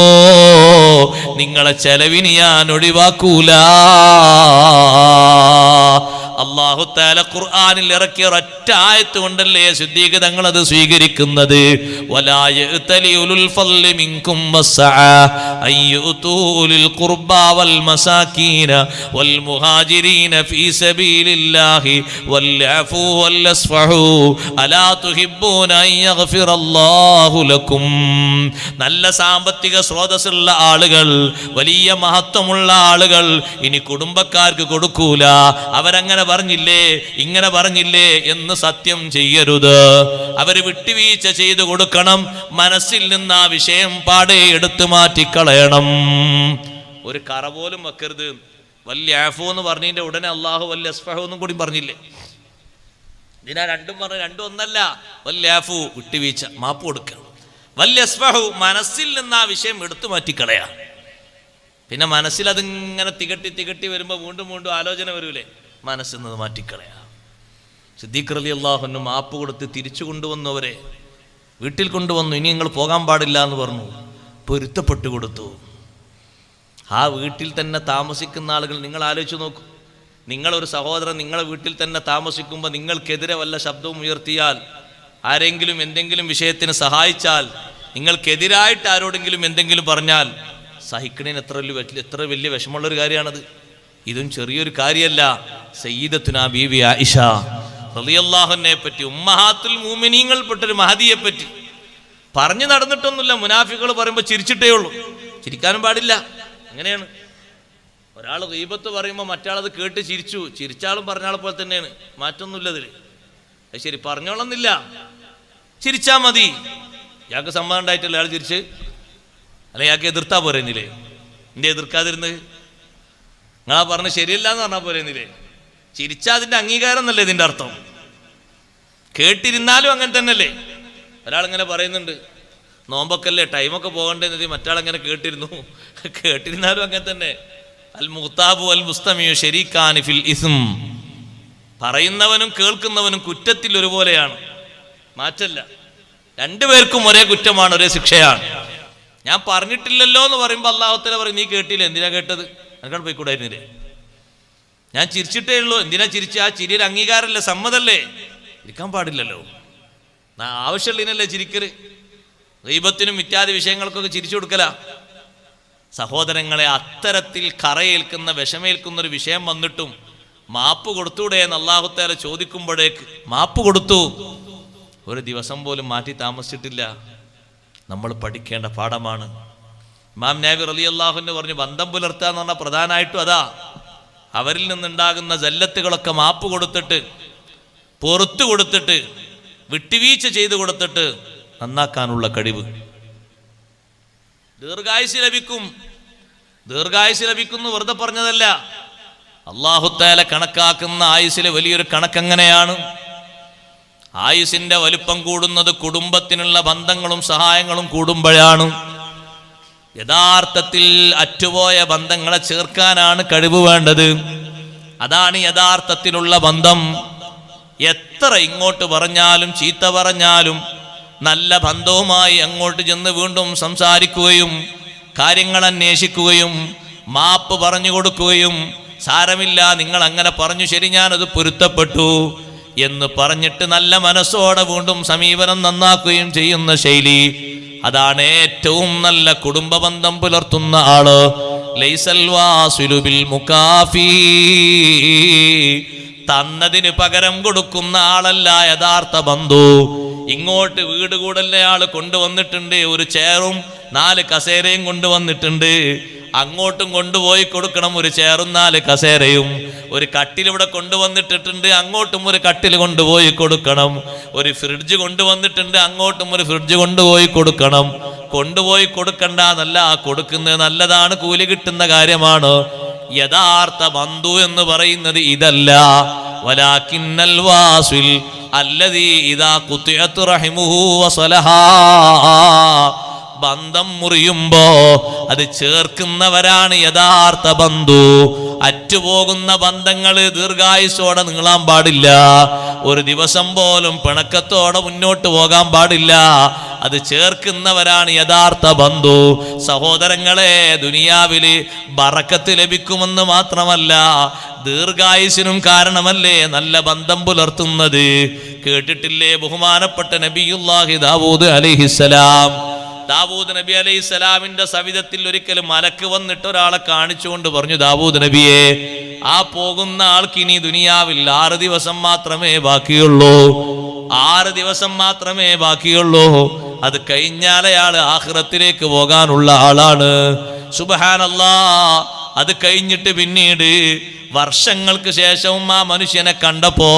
നിങ്ങളെ ചെലവിന് ഞാൻ ഒഴിവാക്കൂല. അല്ലാഹു തആല ഖുർആനിൽ ഇറക്കിയ ഒരൊറ്റ ആയത്ത് കൊണ്ടല്ലേ സിദ്ദീഖ് തങ്ങൾ അത് സ്വീകരിക്കുന്നത്. വലാ യഅ്തലി ഉലുൽ ഫളി മിൻകും വസ്സഅ അയ്യുതു ഉലിൽ ഖുർബാ വൽ മസാകീന വൽ മുഹാജിരീന ഫീ സബീലില്ലാഹി വൽ അഫൂ വൽ അസ്ഫഹു അലാ തുഹിബ്ബൂന അൻ യഗ്ഫിറല്ലാഹു ലക്കും. നല്ല സാമ്പത്തിക സ്രോതസ്സുള്ള ആളുകൾ, വലിയ മഹത്വമുള്ള ആളുകൾ ഇനി കുടുംബക്കാർക്ക് കൊടുക്കൂല. അവരങ്ങനെ പറഞ്ഞില്ലേ, ഇങ്ങനെ പറഞ്ഞില്ലേ എന്ന് സത്യം ചെയ്യരുത്. അവര് വിട്ടുവീഴ്ച ചെയ്തു കൊടുക്കണം. മനസ്സിൽ നിന്ന് ആ വിഷയം പാടെ എടുത്തു മാറ്റിക്കളയണം. ഒരു കറ പോലും വെക്കരുത്. വല്യ ആഫു എന്ന് പറഞ്ഞതിന്റെ ഉടനെ അള്ളാഹു വല്യ അസ്ഫഹു എന്നും കൂടി പറഞ്ഞില്ലേ. ഇതിനാ രണ്ടും പറഞ്ഞ രണ്ടും ഒന്നല്ല. വല്യ ആഫു വിട്ടുവീഴ്ച, മാപ്പ് കൊടുക്കണം. വല്യ അസ്ഫഹു മനസ്സിൽ നിന്ന് ആ വിഷയം എടുത്തു മാറ്റിക്കളയാ. പിന്നെ മനസ്സിൽ അതിങ്ങനെ തികട്ടി വരുമ്പോൾ വീണ്ടും ആലോചന വരൂലേ, മനസ്സിൽ നിന്ന് മാറ്റിക്കളയാ. സിദ്ദീഖ് റളിയല്ലാഹു അൻഹു മാപ്പ് കൊടുത്ത് തിരിച്ചു കൊണ്ടുവന്നവരെ വീട്ടിൽ കൊണ്ടുവന്നു. ഇനി നിങ്ങൾ പോകാൻ പാടില്ല എന്ന് പറഞ്ഞു, പൊരുത്തപ്പെട്ടു കൊടുത്തു. ആ വീട്ടിൽ തന്നെ താമസിക്കുന്ന ആളുകൾ നിങ്ങൾ ആലോചിച്ച് നോക്കൂ. നിങ്ങളൊരു സഹോദരൻ നിങ്ങളെ വീട്ടിൽ തന്നെ താമസിക്കുമ്പോൾ നിങ്ങൾക്കെതിരെ വല്ല ശബ്ദവും ഉയർത്തിയാൽ, ആരെങ്കിലും എന്തെങ്കിലും വിഷയത്തിന് സഹായിച്ചാൽ, നിങ്ങൾക്കെതിരായിട്ട് ആരോടെങ്കിലും എന്തെങ്കിലും പറഞ്ഞാൽ സഹിക്കണേന് എത്ര വലിയ വിഷമമുള്ളൊരു കാര്യമാണത്. ഇതും ചെറിയൊരു കാര്യമല്ല. സയ്യിദത്തുനാ ബീവി ആയിഷ റളിയല്ലാഹു അൻഹയെ പറ്റി, ഉമ്മഹാത്തുൽ മുഅ്മിനീങ്ങൾ പെട്ടൊരു മഹദിയെ പറ്റി പറഞ്ഞു നടന്നിട്ടൊന്നുമില്ല. മുനാഫിക്കുകൾ പറയുമ്പോൾ ചിരിച്ചിട്ടേ ഉള്ളൂ, ചിരിക്കാനും പാടില്ല. അങ്ങനെയാണ്. ഒരാൾ ഗീബത്ത് പറയുമ്പോൾ മറ്റാളത് കേട്ട് ചിരിച്ചാളും പറഞ്ഞാളെ പോലെ തന്നെയാണ്, മാറ്റൊന്നുമില്ല അതിൽ. അത് ശരി, പറഞ്ഞോളന്നില്ല, ചിരിച്ചാ മതി. ഇയാൾക്ക് സമ്മതം ഉണ്ടായിട്ടല്ല അയാൾ ചിരിച്ച്, അല്ലെ ഇയാൾക്ക് എതിർത്താ പോരുന്നില്ലേ? എന്റെ എതിർക്കാതിരുന്ന് നിങ്ങളാ പറഞ്ഞ് ശരിയല്ല എന്ന് പറഞ്ഞാൽ പോരുന്നില്ലേ? ചിരിച്ചാ അതിന്റെ അംഗീകാരം എന്നല്ലേ ഇതിന്റെ അർത്ഥം. കേട്ടിരുന്നാലും അങ്ങനെ തന്നെയല്ലേ. ഒരാളിങ്ങനെ പറയുന്നുണ്ട്, നോമ്പൊക്കല്ലേ, ടൈമൊക്കെ പോകണ്ടേന്നത്, മറ്റാളെങ്ങനെ കേട്ടിരുന്നാലും അങ്ങനെ തന്നെ. അൽ മുഖ്താബു അൽ മുസ്തമിയു ശരീക്കാനി ഫിൽ ഇസ്ം. പറയുന്നവനും കേൾക്കുന്നവനും കുറ്റത്തിൽ ഒരുപോലെയാണ്, മാറ്റല്ല. രണ്ടുപേർക്കും ഒരേ കുറ്റമാണ്, ഒരേ ശിക്ഷയാണ്. ഞാൻ പറഞ്ഞിട്ടില്ലല്ലോ എന്ന് പറയുമ്പോൾ അല്ലാഹു തആല പറയും, നീ കേട്ടില്ല, എന്തിനാ കേട്ടത്? എനിക്കാണ് പോയിക്കൂടായിരുന്നില്ലേ? ഞാൻ ചിരിച്ചിട്ടേ ഉള്ളൂ, എന്തിനാ ചിരിച്ച? ആ ചിരിയുടെ അംഗീകാരമല്ലേ, സമ്മതല്ലേ? ഇരിക്കാൻ പാടില്ലല്ലോ, ആവശ്യമുള്ളതിനല്ലേ ചിരിക്കല്. ഗീബത്തിനും ഇത്യാദി വിഷയങ്ങൾക്കൊക്കെ ചിരിച്ചു കൊടുക്കല. സഹോദരങ്ങളെ, അത്തരത്തിൽ കറയേൽക്കുന്ന വിഷമേൽക്കുന്നൊരു വിഷയം വന്നിട്ടും മാപ്പ് കൊടുത്തൂടെ എന്ന് അല്ലാഹു തആല ചോദിക്കുമ്പോഴേക്ക് മാപ്പ് കൊടുത്തു. ഒരു ദിവസം പോലും മാറ്റി താമസിച്ചിട്ടില്ല. നമ്മൾ പഠിക്കേണ്ട പാഠമാണ്. ഇമാം നബി റളിയല്ലാഹു അൻഹു പറഞ്ഞു, ബന്ധം പുലർത്തുക എന്ന് പറഞ്ഞാൽ പ്രധാനമായിട്ടും അതാ. അവരിൽ നിന്നുണ്ടാകുന്ന ജല്ലത്തുകളൊക്കെ മാപ്പ് കൊടുത്തിട്ട്, പുറത്തു കൊടുത്തിട്ട്, വിട്ടുവീഴ്ച ചെയ്തു കൊടുത്തിട്ട് നന്നാക്കാനുള്ള കഴിവ്. ദീർഘായുസ് ലഭിക്കും. ദീർഘായുസ് ലഭിക്കുന്നു വെറുതെ പറഞ്ഞതല്ല. അല്ലാഹു തആല കണക്കാക്കുന്ന ആയുസ്സിലെ വലിയൊരു കണക്കങ്ങനെയാണ്. ആയുസിന്റെ വലുപ്പം കൂടുന്നത് കുടുംബത്തിനുള്ള ബന്ധങ്ങളും സഹായങ്ങളും കൂടുമ്പോഴാണ്. യഥാർത്ഥത്തിൽ അറ്റുപോയ ബന്ധങ്ങളെ ചേർക്കാനാണ് കഴിവ് വേണ്ടത്. അതാണ് യഥാർത്ഥത്തിലുള്ള ബന്ധം. എത്ര ഇങ്ങോട്ട് പറഞ്ഞാലും ചീത്ത പറഞ്ഞാലും നല്ല ബന്ധവുമായി അങ്ങോട്ട് ചെന്ന് വീണ്ടും സംസാരിക്കുകയും കാര്യങ്ങൾ അന്വേഷിക്കുകയും മാപ്പ് പറഞ്ഞു കൊടുക്കുകയും, സാരമില്ല, നിങ്ങൾ അങ്ങനെ പറഞ്ഞു, ശരി, ഞാനത് പൊരുത്തപ്പെട്ടു എന്ന് പറഞ്ഞിട്ട് നല്ല മനസ്സോടെ വീണ്ടും സമീപനം നന്നാക്കുകയും ചെയ്യുന്ന ശൈലി, അതാണ് ഏറ്റവും നല്ല കുടുംബ ബന്ധം പുലർത്തുന്ന ആള്. ലൈസൽ വാസിലു ബിൽ മുകാഫി, തന്നതിന് പകരം കൊടുക്കുന്ന ആളല്ല യഥാർത്ഥ ബന്ധു. ഇങ്ങോട്ട് വീട് കൂടലിനെ ആള് കൊണ്ടുവന്നിട്ടുണ്ട്, ഒരു ചെയറും 4 കസേരയും കൊണ്ടുവന്നിട്ടുണ്ട്. അങ്ങോട്ടും കൊണ്ടുപോയി കൊടുക്കണം ഒരു ചെയറും 4 കസേരയും. ഒരു കട്ടിലിവിടെ കൊണ്ടുവന്നിട്ടിട്ടുണ്ട്, അങ്ങോട്ടും ഒരു കട്ടിൽ കൊണ്ടുപോയി കൊടുക്കണം. ഒരു ഫ്രിഡ്ജ് കൊണ്ടുവന്നിട്ടുണ്ട്, അങ്ങോട്ടും ഒരു ഫ്രിഡ്ജ് കൊണ്ടുപോയി കൊടുക്കണം. കൊണ്ടുപോയി കൊടുക്കണ്ട എന്നല്ല, കൊടുക്കുന്നത് നല്ലതാണ്, കൂലി കിട്ടുന്ന കാര്യമാണ്. യഥാർത്ഥ ബന്ധു എന്ന് പറയുന്നത് ഇതല്ല. വലാകിന്നൽ വാസിൽ അല്ലദീ ഇദാ ഖുതിഅത് റഹിമുഹു വസലഹാ, ബന്ധം മുറിയുമ്പോ അത് ചേർക്കുന്നവരാണ് യഥാർത്ഥ ബന്ധു. അറ്റുപോകുന്ന ബന്ധങ്ങൾ ദീർഘായുസോടെ നീളാൻ പാടില്ല. ഒരു ദിവസം പോലും പിണക്കത്തോടെ മുന്നോട്ട് പോകാൻ പാടില്ല. അത് ചേർക്കുന്നവരാണ് യഥാർത്ഥ ബന്ധു. സഹോദരങ്ങളെ, ദുനിയാവില് ബറക്കത്ത് ലഭിക്കുമെന്ന് മാത്രമല്ല, ദീർഘായുസിനും കാരണമല്ലേ നല്ല ബന്ധം പുലർത്തുന്നത്. കേട്ടിട്ടില്ലേ ബഹുമാനപ്പെട്ട നബിയുല്ലാഹി ദാവൂദ് അലൈഹിസ്സലാം? ദാവൂദ് നബി അലൈഹിസ്സലാമിന്റെ സവിധത്തിൽ ഒരിക്കലും മലക്ക് വന്നിട്ട് ഒരാളെ കാണിച്ചുകൊണ്ട് പറഞ്ഞു, ദാവൂദ് നബിയെ, ആ പോകുന്ന ആൾക്ക് ഇനി ദുനിയാവിൽ 6 ദിവസം മാത്രമേ ബാക്കിയുള്ളൂ. 6 ദിവസം മാത്രമേ ബാക്കിയുള്ളൂ. അത് കഴിഞ്ഞാൽ അയാൾ ആഖിറത്തിലേക്ക് പോകാനുള്ള ആളാണ്. സുബ്ഹാനല്ലാഹ്. അത് കഴിഞ്ഞിട്ട് പിന്നീട് വർഷങ്ങൾക്ക് ശേഷവും ആ മനുഷ്യനെ കണ്ടപ്പോ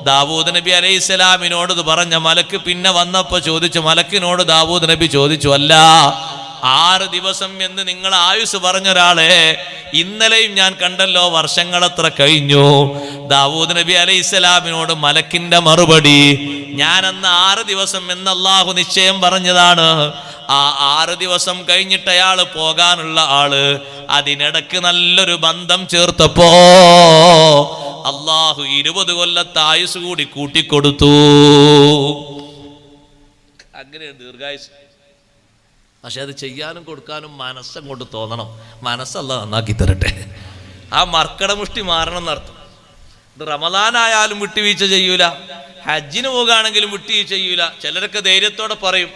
ദാവൂദ് നബി അലൈഹിസ്സലാമിനോട് പറഞ്ഞ മലക്ക് പിന്നെ വന്നപ്പോ ചോദിച്ചു, മലക്കിനോട് ദാവൂദ് നബി ചോദിച്ചു, അല്ല, 6 ദിവസം എന്ന് നിങ്ങൾ ആയുസ് പറഞ്ഞ ഒരാളെ ഇന്നലെയും ഞാൻ കണ്ടല്ലോ, വർഷങ്ങളെത്ര കഴിഞ്ഞു? ദാവൂദ് നബി അലൈഹിസ്സലാമിനോട് മലക്കിന്റെ മറുപടി, ഞാൻ അന്ന് 6 ദിവസം എന്ന് അല്ലാഹു നിശ്ചയം പറഞ്ഞതാണ്. ആ 6 ദിവസം കഴിഞ്ഞിട്ട് അയാള് പോകാനുള്ള ആള് അതിനിടക്ക് നല്ലൊരു ബന്ധം ചേർത്തപ്പോ അല്ലാഹു 20 കൊല്ലത്തെ ആയുസ് കൂടി കൂട്ടിക്കൊടുത്തു. അങ്ങനെ ദീർഘായുസ്. പക്ഷെ അത് ചെയ്യാനും കൊടുക്കാനും മനസ്സങ്ങോട്ട് തോന്നണം. മനസ്സല്ല നന്നാക്കി തരട്ടെ. ആ മർക്കടമുഷ്ടി മാറണം എന്നർത്ഥം. ഇത് റമദാനായാലും വിട്ടുവീഴ്ച ചെയ്യൂല, ഹജ്ജിന് പോകുകയാണെങ്കിലും വിട്ടുവീഴ്ച ചെയ്യൂല. ചിലരൊക്കെ ധൈര്യത്തോടെ പറയും,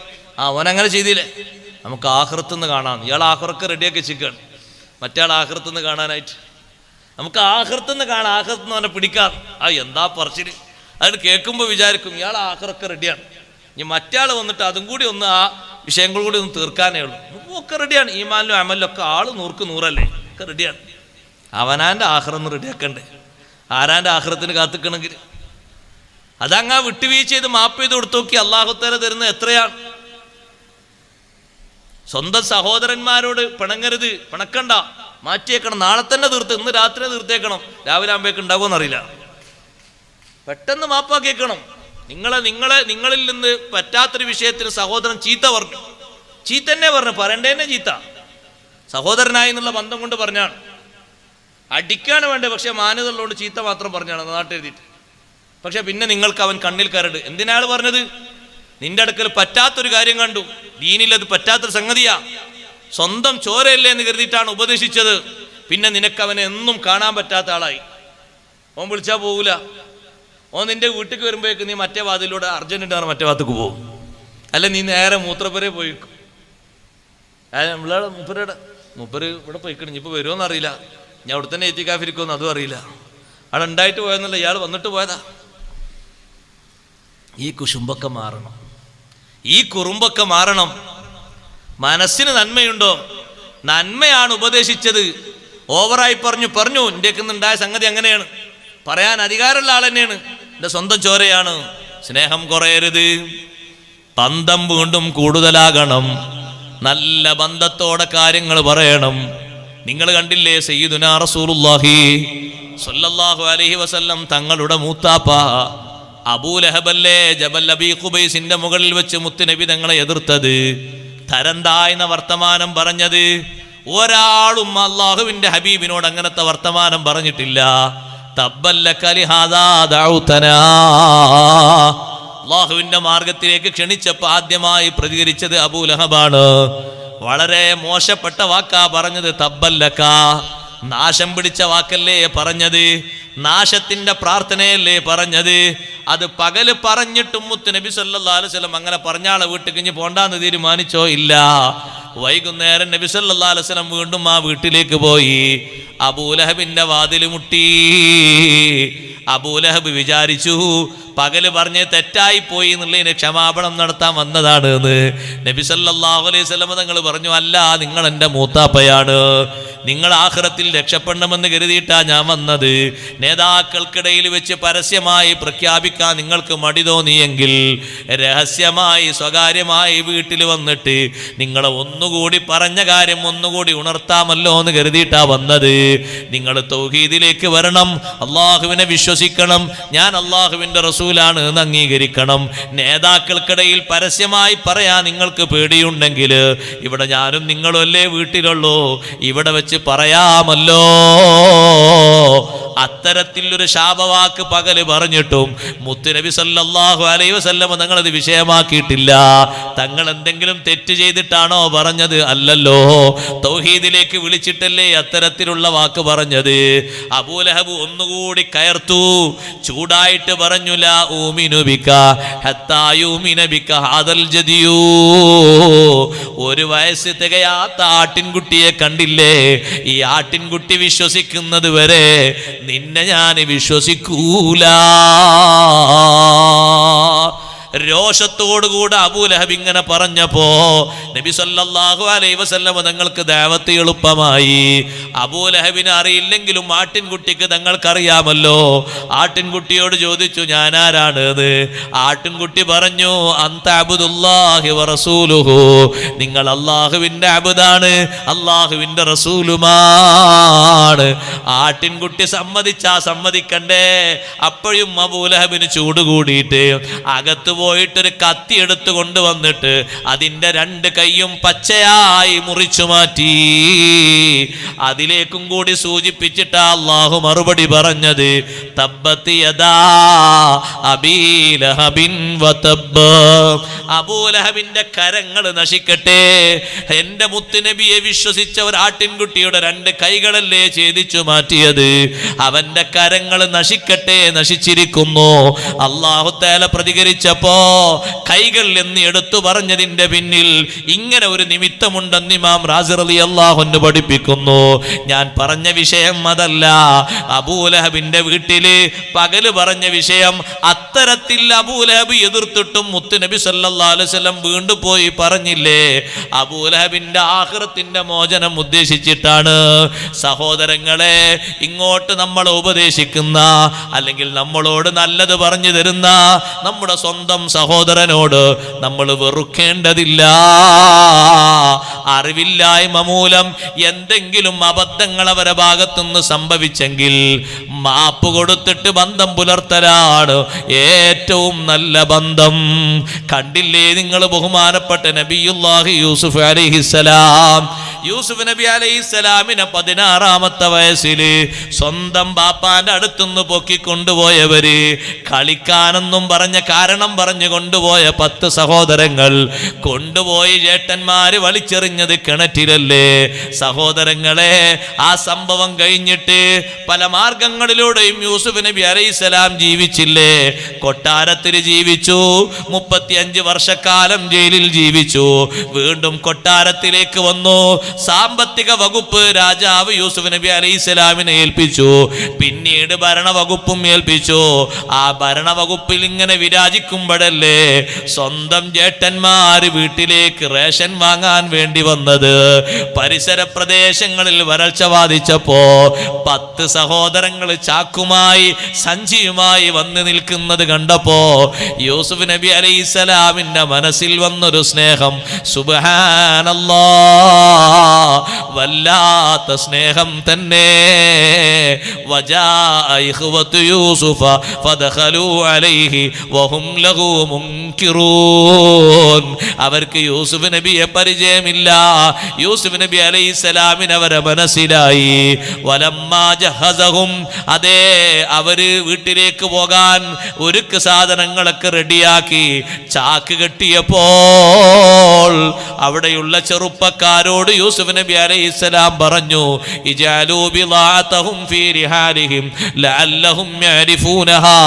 അവനങ്ങനെ ചെയ്തില്ലേ, നമുക്ക് ആഖിറത്തുനിന്ന് കാണാം. ഇയാൾ ആഖിറക്ക് റെഡിയാക്കി വെച്ചിരിക്കുകയാണ്, മറ്റേ ആൾ ആഖിറത്തുനിന്ന് കാണാനായിട്ട്. നമുക്ക് ആഖിറത്തുനിന്ന് കാണാം, ആഖിറത്തുനിന്ന് അവനെ പിടിക്കാം. എന്താ പറച്ചില്! അത് കേൾക്കുമ്പോൾ വിചാരിക്കും ഇയാൾ ആഖിറൊക്കെ റെഡിയാണ്. ഇനി മറ്റേ ആൾ വന്നിട്ട് അതും കൂടി ഒന്ന് ആ വിഷയങ്ങൾ കൂടി ഒന്ന് തീർക്കാനേ ഉള്ളൂ. ഒക്കെ റെഡിയാണ്, ഈമാനിലും അമലിലും ഒക്കെ ആള് 100ക്ക് 100 ഒക്കെ റെഡിയാണ്. അവനാൻ്റെ ആഖിറൊന്ന് റെഡിയാക്കണ്ടേ? ആരാൻ്റെ ആഖിറത്തിന് കാത്തിക്കണമെങ്കിൽ അതങ്ങാ വിട്ടുവീഴ്ച ചെയ്ത് മാപ്പ് ചെയ്ത് കൊടുത്തു നോക്കി അല്ലാഹു തആല തരുന്നത് എത്രയാണ്. സ്വന്തം സഹോദരന്മാരോട് പിണങ്ങരുത്, പിണക്കണ്ട, മാറ്റിയേക്കണം. നാളെ തന്നെ തീർത്ത്, ഇന്ന് രാത്രി തീർത്തേക്കണം. രാവിലെ ആകുമ്പോഴേക്ക് ഉണ്ടാകുമെന്നറിയില്ല. പെട്ടെന്ന് മാപ്പാക്കിയേക്കണം. നിങ്ങളിൽ നിന്ന് പറ്റാത്തൊരു വിഷയത്തിന് സഹോദരൻ ചീത്ത പറഞ്ഞു, ചീത്ത തന്നെ പറഞ്ഞു, പറയണ്ടേന്നെ ചീത്ത, സഹോദരനായി എന്നുള്ള ബന്ധം കൊണ്ട് പറഞ്ഞാണ്. അടിക്കാണ് വേണ്ടത്, പക്ഷെ മാന്യതയുള്ളതുകൊണ്ട് ചീത്ത മാത്രം പറഞ്ഞാണ് നാട്ടെഴുതിയിട്ട്. പക്ഷെ പിന്നെ നിങ്ങൾക്ക് അവൻ കണ്ണിൽ കരട്. എന്തിനാണ് പറഞ്ഞത്? നിന്റെ അടുക്കൽ പറ്റാത്തൊരു കാര്യം കണ്ടു, ദീനിൽ അത് പറ്റാത്തൊരു സംഗതിയാ, സ്വന്തം ചോരയല്ലേ എന്ന് കരുതിയിട്ടാണ് ഉപദേശിച്ചത്. പിന്നെ നിനക്ക് അവനെ എന്നും കാണാൻ പറ്റാത്ത ആളായി. ഓൻ വിളിച്ചാൽ പോകൂല. ഓൻ നിന്റെ വീട്ടിലേക്ക് വരുമ്പോഴേക്ക് നീ മറ്റേ വാതിലൂടെ അർജന്റുണ്ടാണ് മറ്റേ ഭാഗത്തേക്ക് പോകും. അല്ല നീ നേരെ മൂത്രപ്പുരയെ പോയിക്കും. മൂപ്പര് ഇവിടെ പോയിക്കണം. ഇനിയിപ്പോൾ വരുമോന്ന് അറിയില്ല. ഞാൻ അവിടെ തന്നെ എത്തിക്കാഫിരിക്കുമെന്ന് അതും അറിയില്ല. അവിടെ ഉണ്ടായിട്ട് പോയെന്നല്ല, ഇയാൾ വന്നിട്ട് പോയതാ. ഈ കുശുമ്പൊക്കെ മാറണം, ഈ കുറുമ്പൊക്കെ മാറണം. മനസ്സിന് നന്മയുണ്ടോ? നന്മയാണ് ഉപദേശിച്ചത്. ഓവറായി പറഞ്ഞു എൻ്റെയൊക്കെ ഉണ്ടായ സംഗതി അങ്ങനെയാണ്, പറയാൻ അധികാരമുള്ള ആൾ തന്നെയാണ്, എൻ്റെ സ്വന്തം ചോരയാണ്. സ്നേഹം കുറയരുത്, ബന്ധം വീണ്ടും കൂടുതലാകണം, നല്ല ബന്ധത്തോടെ കാര്യങ്ങൾ പറയണം. നിങ്ങൾ കണ്ടില്ലേ സയ്യിദുനാ റസൂലുള്ളാഹി സ്വല്ലല്ലാഹു അലൈഹി വസല്ലം തങ്ങളുടെ മൂത്താപ്പ അബൂലഹബല്ലേ ജബൽ അബീ ഖുബൈസിന്റെ മുകളിൽ വെച്ച് മുത്തുനബി തങ്ങളെ എതിർത്തത്, തരം താഴ്ന്ന വർത്തമാനം പറഞ്ഞത്. ഒരാളും അള്ളാഹുവിന്റെ ഹബീബിനോട് അങ്ങനത്തെ വർത്തമാനം പറഞ്ഞിട്ടില്ല. തബ്ബല്ലക ലിഹാദാ ദഅൗതനാ, അള്ളാഹുവിന്റെ മാർഗത്തിലേക്ക് ക്ഷണിച്ചപ്പോൾ ആദ്യമായി പ്രതികരിച്ചത് അബൂലഹബാണ്. വളരെ മോശപ്പെട്ട വാക്കാ പറഞ്ഞത്. തബ്ബല്ലക, നാശം പിടിച്ച വാക്കല്ലേ പറഞ്ഞത്, നാശത്തിന്റെ പ്രാർത്ഥനയല്ലേ പറഞ്ഞത്. അത് പകല് പറഞ്ഞിട്ടും മുത്ത് നബി സല്ലല്ലാഹു അലൈഹി വസല്ലം അങ്ങനെ പറഞ്ഞാളെ വീട്ടിൽ കഴിഞ്ഞ് പോണ്ടാന്ന് തീരുമാനിച്ചോ? ഇല്ല. വൈകുന്നേരം നബി സല്ലല്ലാഹു അലൈഹി വസല്ലം വീണ്ടും ആ വീട്ടിലേക്ക് പോയി. അബൂലഹബിന്റെ വാതിൽ മുട്ടി. അബൂലഹബ് വിചാരിച്ചു പകല് പറഞ്ഞ് തെറ്റായി പോയി എന്നുള്ളതിന് ക്ഷമാപണം നടത്താൻ വന്നതാണ് എന്ന്. നബി സല്ലല്ലാഹു അലൈഹി വസല്ലം തങ്ങൾ പറഞ്ഞു, അല്ല, നിങ്ങൾ എൻ്റെ മൂത്താപ്പയാണ്, നിങ്ങൾ ആഖിറത്തിൽ രക്ഷപ്പെടണമെന്ന് കരുതിയിട്ടാ ഞാൻ വന്നത്. നേതാക്കൾക്കിടയിൽ വെച്ച് പരസ്യമായി പ്രഖ്യാപിക്കാൻ നിങ്ങൾക്ക് മടി തോന്നിയെങ്കിൽ രഹസ്യമായി സ്വകാര്യമായി വീട്ടിൽ വന്നിട്ട് നിങ്ങളെ ഒന്നുകൂടി പറഞ്ഞ കാര്യം ഒന്നുകൂടി ഉണർത്താമല്ലോ എന്ന് കരുതിയിട്ടാ വന്നത്. നിങ്ങൾ തൗഹീദിലേക്ക് വരണം, അള്ളാഹുവിനെ വിശ്വസിക്കണം, ഞാൻ അള്ളാഹുവിൻ്റെ റസൂലാണ് എന്ന് അംഗീകരിക്കണം. നേതാക്കൾക്കിടയിൽ പരസ്യമായി പറയാൻ നിങ്ങൾക്ക് പേടിയുണ്ടെങ്കിൽ ഇവിടെ ഞാനും നിങ്ങളും അല്ലേ വീട്ടിലുള്ളൂ, ഇവിടെ വെച്ച് പറയാമല്ലോ. അത്തരത്തിലൊരു ശാപവാക്ക് പകല് പറഞ്ഞിട്ടും മുത്തുനബി സല്ലല്ലാഹു അലൈഹി വസല്ലം തങ്ങളത് വിഷയമാക്കിയിട്ടില്ല. തങ്ങൾ എന്തെങ്കിലും തെറ്റ് ചെയ്തിട്ടാണോ പറഞ്ഞത്? അല്ലല്ലോ, തൗഹീദിലേക്ക് വിളിച്ചിട്ടല്ലേ അത്തരത്തിലുള്ള വാക്ക് പറഞ്ഞത്. അബൂലഹബ് ഒന്നുകൂടി കയർത്തു, ചൂടായിട്ട് പറഞ്ഞു, ലാ ഊമിനു ബിക ഹത്താ യൂമിന ബിക ഹാദൽ ജദിയൂ. ഒരു വയസ്സ് തികയാത്ത ആട്ടിൻകുട്ടിയെ കണ്ടില്ലേ? ഈ ആട്ടിൻകുട്ടി വിശ്വസിക്കുന്നത് വരെ നിന്നെ ഞാൻ വിശ്വസിക്കൂല. രോഷത്തോടുകൂടെ അബൂലഹബ് ഇങ്ങനെ പറഞ്ഞപ്പോ നബി സല്ലല്ലാഹു അലൈഹി വസല്ലം തങ്ങൾക്ക് ദഅവത്ത് എളുപ്പമായി. അബൂലഹബിന് അറിയില്ലെങ്കിലും ആട്ടിൻകുട്ടിക്ക് തങ്ങൾക്കറിയാമല്ലോ. ആട്ടിൻകുട്ടിയോട് ചോദിച്ചു, ഞാൻ ആരാണ് എന്ന്. ആട്ടിൻകുട്ടി പറഞ്ഞു, അന്ത അബ്ദുല്ലാഹി വറസൂലുഹു, നിങ്ങൾ അള്ളാഹുവിന്റെ അബ്ദാണ്, അള്ളാഹുവിന്റെ റസൂലുമാണ്. ആട്ടിൻകുട്ടി സമ്മതിച്ചാ സമ്മതിക്കണ്ടേ? അപ്പോഴും അബൂലഹബിന് ചൂട് കൂടിയിട്ട് അകത്ത് പോയിട്ടൊരു കത്തി എടുത്തു കൊണ്ടുവന്നിട്ട് അതിൻ്റെ രണ്ട് കൈയും പച്ചയായി മുറിച്ചു മാറ്റി. അതിലേക്കും കൂടി സൂചിപ്പിച്ചിട്ടാ അല്ലാഹു മറുപടി പറഞ്ഞത്, തബ്ബത് യദാ അബീ ലഹബിൻ വതബ്ബ. അബൂലഹബിന്റെ കരങ്ങൾ നശിക്കട്ടെ. എൻ്റെ മുത്തുനബിയെ വിശ്വസിച്ച ഒരു ആട്ടിൻകുട്ടിയുടെ രണ്ട് കൈകളല്ലേ ഛേദിച്ചു മാറ്റിയത്. അവന്റെ കരങ്ങൾ നശിക്കട്ടെ, നശിച്ചിരിക്കുന്നു. അല്ലാഹു തആല പ്രതികരിച്ചപ്പോ കൈകൾ എന്ന് എടുത്തു പറഞ്ഞതിന്റെ പിന്നിൽ ഇങ്ങനെ ഒരു നിമിത്തമുണ്ടെന്ന് ഇമാം റാസി റളിയല്ലാഹു അൻഹു പഠിപ്പിക്കുന്നു. ഞാൻ പറഞ്ഞ വിഷയം അതല്ല. അബൂലഹബിന്റെ വീട്ടില് പകല് പറഞ്ഞ വിഷയം അത്തരത്തിൽ അബൂലഹബ് എതിർത്തിട്ടും മുത്തുനബി സല്ലല്ലാഹു അലൈഹി വസല്ലം വീണ്ടും പോയി പറഞ്ഞില്ലേ? അബൂലഹബിന്റെ ആഖിറത്തിന്റെ മോചനം ഉദ്ദേശിച്ചിട്ടാണ്. സഹോദരങ്ങളെ, ഇങ്ങോട്ട് നമ്മളെ ഉപദേശിക്കുന്ന അല്ലെങ്കിൽ നമ്മളോട് നല്ലത് പറഞ്ഞു തരുന്ന നമ്മുടെ സ്വന്തം സഹോദരനോട് നമ്മൾ വെറുക്കേണ്ടതില്ല. അറിവില്ലായ്മ മൂലം എന്തെങ്കിലും അബദ്ധങ്ങൾ അവരുടെ ഭാഗത്തുനിന്ന് സംഭവിച്ചെങ്കിൽ മാപ്പ് കൊടുത്തിട്ട് ബന്ധം പുലർത്തലാണ് ഏറ്റവും നല്ല ബന്ധം. കണ്ടില്ലേ നിങ്ങൾ ബഹുമാനപ്പെട്ട നബിയുല്ലാഹി യൂസുഫ് അലൈഹിസ്സലാം യൂസുഫ് നബി അലൈഹിസ്സലാമിനെ 16-ാമത്തെ വയസ്സിൽ സ്വന്തം ബാപ്പാന്റെ അടുത്തുനിന്ന് പൊക്കിക്കൊണ്ടുപോയവര്, കളിക്കാനെന്നും പറഞ്ഞ കാരണം പറഞ്ഞു കൊണ്ടുപോയ 10 സഹോദരങ്ങൾ കൊണ്ടുപോയി ചേട്ടന്മാര് വലിച്ചെറിഞ്ഞത് കിണറ്റിലല്ലേ? സഹോദരങ്ങളെ, ആ സംഭവം കഴിഞ്ഞിട്ട് പല മാർഗങ്ങളിലൂടെയും യൂസുഫ് നബി അലൈഹിസ്സലാം ജീവിച്ചില്ലേ? കൊട്ടാരത്തിൽ ജീവിച്ചു, 35 വർഷക്കാലം ജയിലിൽ ജീവിച്ചു, വീണ്ടും കൊട്ടാരത്തിലേക്ക് വന്നു. സാമ്പത്തിക വകുപ്പ് രാജാവ് യൂസുഫ് നബി അലൈഹിസ്സലാമിനെ ഏൽപ്പിച്ചു, പിന്നീട് ഭരണവകുപ്പും ഏൽപ്പിച്ചു. ആ ഭരണവകുപ്പിൽ ഇങ്ങനെ വിരാജിക്കുമ്പോഴല്ലേ സ്വന്തം ചേട്ടന്മാര് വീട്ടിലേക്ക് റേഷൻ വാങ്ങാൻ വേണ്ടി വന്നത്. പരിസര പ്രദേശങ്ങളിൽ വരൾച്ച ബാധിച്ചപ്പോ 10 സഹോദരങ്ങൾ ചാക്കുമായി സഞ്ചിയുമായി വന്ന് നിൽക്കുന്നത് കണ്ടപ്പോ യൂസുഫ് നബി അലൈഹിസ്സലാമിന്റെ മനസ്സിൽ വന്നൊരു സ്നേഹം, സുബ്ഹാനല്ലാഹ്, വല്ലാത്ത സ്നേഹം തന്നെ. വജാഅ ഇഖ്വതു യൂസുഫ ഫദഖലൂ അലൈഹി വഹും ലഹു മുൻകിറൂൻ. അവർക്ക് യൂസുഫ് നബിയെ പരിചയമില്ല. യൂസുഫ് നബി അലൈഹിസ്സലാമിന് അവരെ മനസ്സിലായി. വലമ്മാ ജഹസഹും, അതേ അവര് വീട്ടിലേക്ക് പോകാൻ ഒരുക്ക് സാധനങ്ങളൊക്കെ റെഡിയാക്കി ചാക്ക് കെട്ടിയപ്പോൾ അവിടെയുള്ള ചെറുപ്പക്കാരോട് യൂസുഫ് നബി അലൈഹിസ്സലാം പറഞ്ഞു, ഇജഅലൂ ബിളാഅതഹും ഫീ റിഹാലിഹിം ലഅല്ലഹും യഅരിഫൂനഹാ